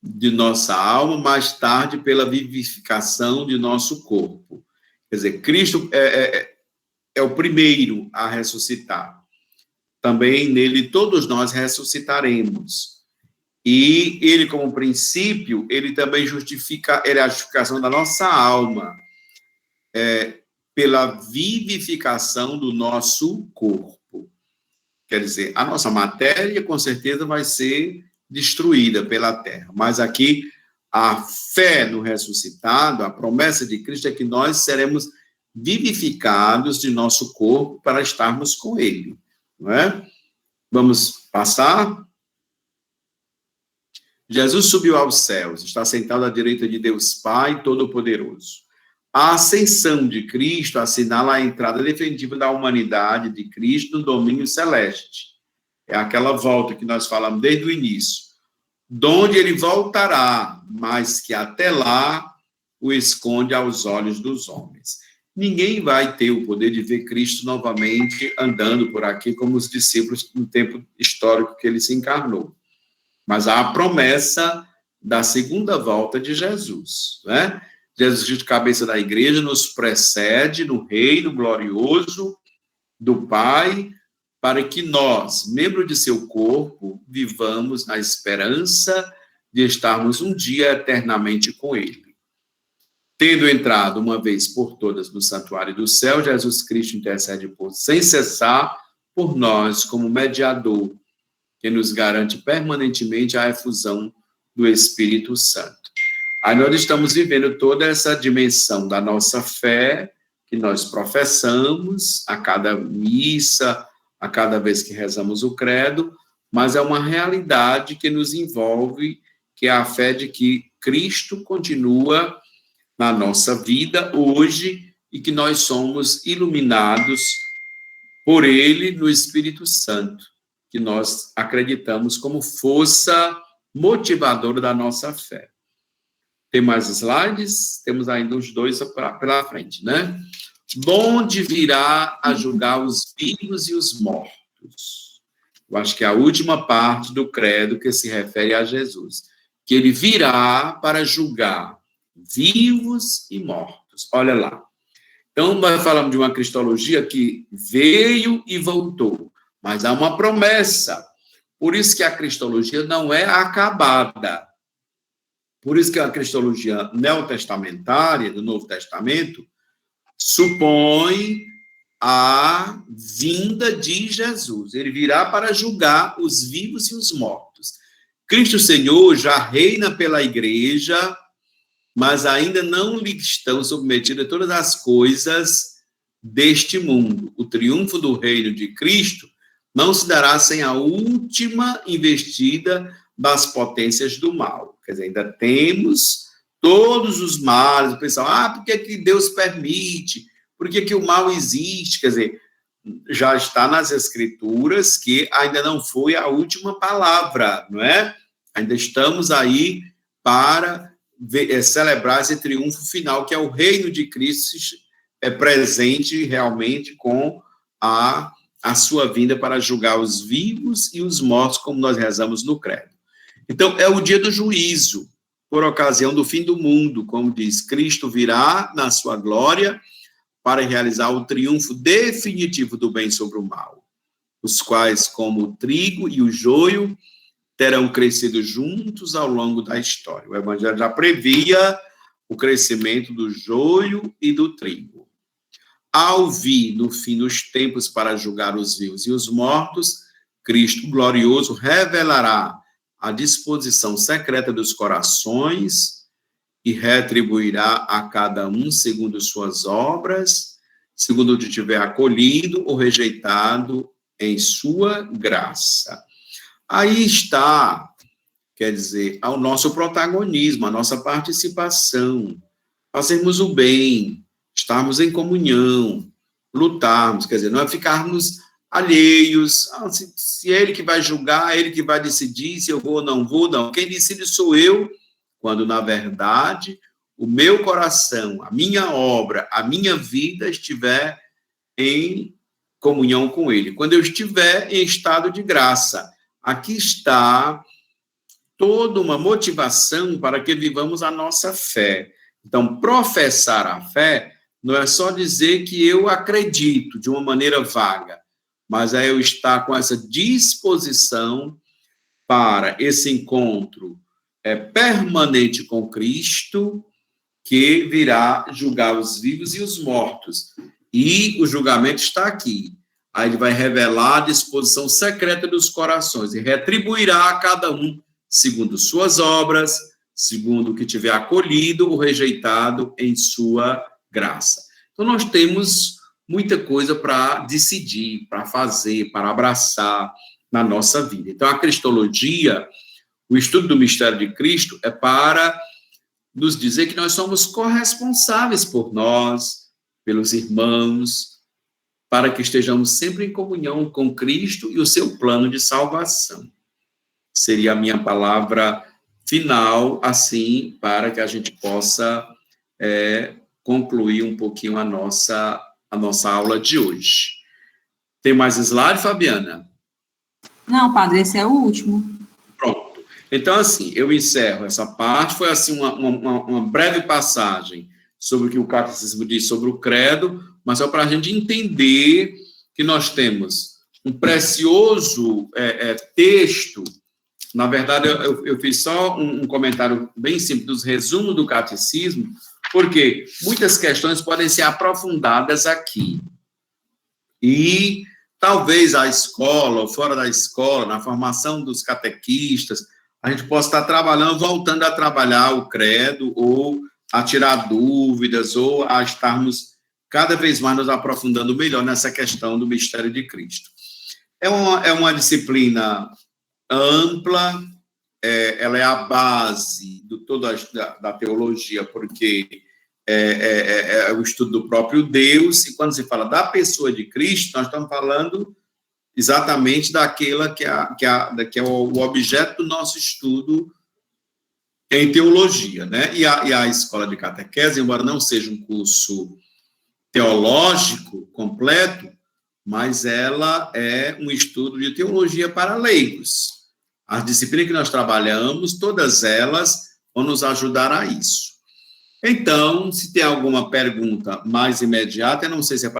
de nossa alma, mais tarde pela vivificação de nosso corpo. Quer dizer, Cristo é o primeiro a ressuscitar. Também nele todos nós ressuscitaremos. E ele, como princípio, ele também justifica, ele é a justificação da nossa alma, pela vivificação do nosso corpo. Quer dizer, a nossa matéria, com certeza, vai ser destruída pela terra. Mas aqui, a fé no ressuscitado, a promessa de Cristo é que nós seremos vivificados de nosso corpo para estarmos com ele. Não é? Vamos passar? Jesus subiu aos céus, está sentado à direita de Deus Pai Todo-Poderoso. A ascensão de Cristo assinala a entrada definitiva da humanidade de Cristo no domínio celeste. É aquela volta que nós falamos desde o início, donde ele voltará, mas que até lá o esconde aos olhos dos homens. Ninguém vai ter o poder de ver Cristo novamente andando por aqui como os discípulos no tempo histórico que ele se encarnou. Mas há a promessa da segunda volta de Jesus, né? Jesus Cristo, cabeça da igreja, nos precede no reino glorioso do Pai, para que nós, membros de seu corpo, vivamos na esperança de estarmos um dia eternamente com ele. Tendo entrado uma vez por todas no santuário do céu, Jesus Cristo intercede sem cessar por nós como mediador, que nos garante permanentemente a efusão do Espírito Santo. Aí nós estamos vivendo toda essa dimensão da nossa fé, que nós professamos a cada missa, a cada vez que rezamos o credo, mas é uma realidade que nos envolve, que é a fé de que Cristo continua na nossa vida hoje e que nós somos iluminados por ele no Espírito Santo, que nós acreditamos como força motivadora da nossa fé. Tem mais slides? Temos ainda os dois pela frente, né? Onde virá a julgar os vivos e os mortos. Eu acho que é a última parte do credo que se refere a Jesus. Que ele virá para julgar vivos e mortos. Olha lá. Então, nós falamos de uma cristologia que veio e voltou, mas há uma promessa. Por isso que a cristologia não é acabada. Por isso que a cristologia neotestamentária, do Novo Testamento, supõe a vinda de Jesus. Ele virá para julgar os vivos e os mortos. Cristo Senhor já reina pela igreja, mas ainda não lhe estão submetidas todas as coisas deste mundo. O triunfo do reino de Cristo não se dará sem a última investida das potências do mal. Quer dizer, ainda temos todos os males. O pessoal, por que Deus permite? Por que o mal existe? Quer dizer, já está nas Escrituras que ainda não foi a última palavra, não é? Ainda estamos aí para celebrar esse triunfo final, que é o reino de Cristo presente realmente com a sua vinda para julgar os vivos e os mortos, como nós rezamos no credo. Então, é o dia do juízo, por ocasião do fim do mundo, como diz, Cristo virá na sua glória para realizar o triunfo definitivo do bem sobre o mal, os quais, como o trigo e o joio, terão crescido juntos ao longo da história. O Evangelho já previa o crescimento do joio e do trigo. Ao vir no fim dos tempos para julgar os vivos e os mortos, Cristo glorioso revelará a disposição secreta dos corações e retribuirá a cada um segundo suas obras, segundo o que tiver acolhido ou rejeitado em sua graça. Aí está, quer dizer, ao nosso protagonismo, a nossa participação, fazermos o bem, estarmos em comunhão, lutarmos, quer dizer, não é ficarmos alheios, se é ele que vai julgar, é ele que vai decidir se eu vou ou não vou, não. Quem decide sou eu, quando, na verdade, o meu coração, a minha obra, a minha vida estiver em comunhão com ele. Quando eu estiver em estado de graça, aqui está toda uma motivação para que vivamos a nossa fé. Então, professar a fé não é só dizer que eu acredito de uma maneira vaga, mas é eu estar com essa disposição para esse encontro permanente com Cristo, que virá julgar os vivos e os mortos. E o julgamento está aqui. Aí ele vai revelar a disposição secreta dos corações e retribuirá a cada um segundo suas obras, segundo o que tiver acolhido ou rejeitado em sua graça. Então, nós temos muita coisa para decidir, para fazer, para abraçar na nossa vida. Então, a cristologia, o estudo do mistério de Cristo, é para nos dizer que nós somos corresponsáveis por nós, pelos irmãos, para que estejamos sempre em comunhão com Cristo e o seu plano de salvação. Seria a minha palavra final, assim, para que a gente possa concluir um pouquinho a nossa aula de hoje. Tem mais slide, Fabiana? Não, padre, esse é o último. Pronto. Então, assim, eu encerro essa parte. Foi, assim, uma breve passagem sobre o que o catecismo diz sobre o credo, mas só para a gente entender que nós temos um precioso texto. Na verdade, eu fiz só um comentário bem simples dos resumos do catecismo, porque muitas questões podem ser aprofundadas aqui. E talvez a escola, ou fora da escola, na formação dos catequistas, a gente possa estar trabalhando, voltando a trabalhar o credo, ou a tirar dúvidas, ou a estarmos cada vez mais nos aprofundando melhor nessa questão do mistério de Cristo. É uma disciplina ampla, ela é a base de toda da teologia, porque o estudo do próprio Deus, e quando se fala da pessoa de Cristo, nós estamos falando exatamente daquela que é o objeto do nosso estudo em teologia, né? E a escola de catequese, embora não seja um curso teológico completo, mas ela é um estudo de teologia para leigos. As disciplinas que nós trabalhamos, todas elas vão nos ajudar a isso. Então, se tem alguma pergunta mais imediata, eu não sei se é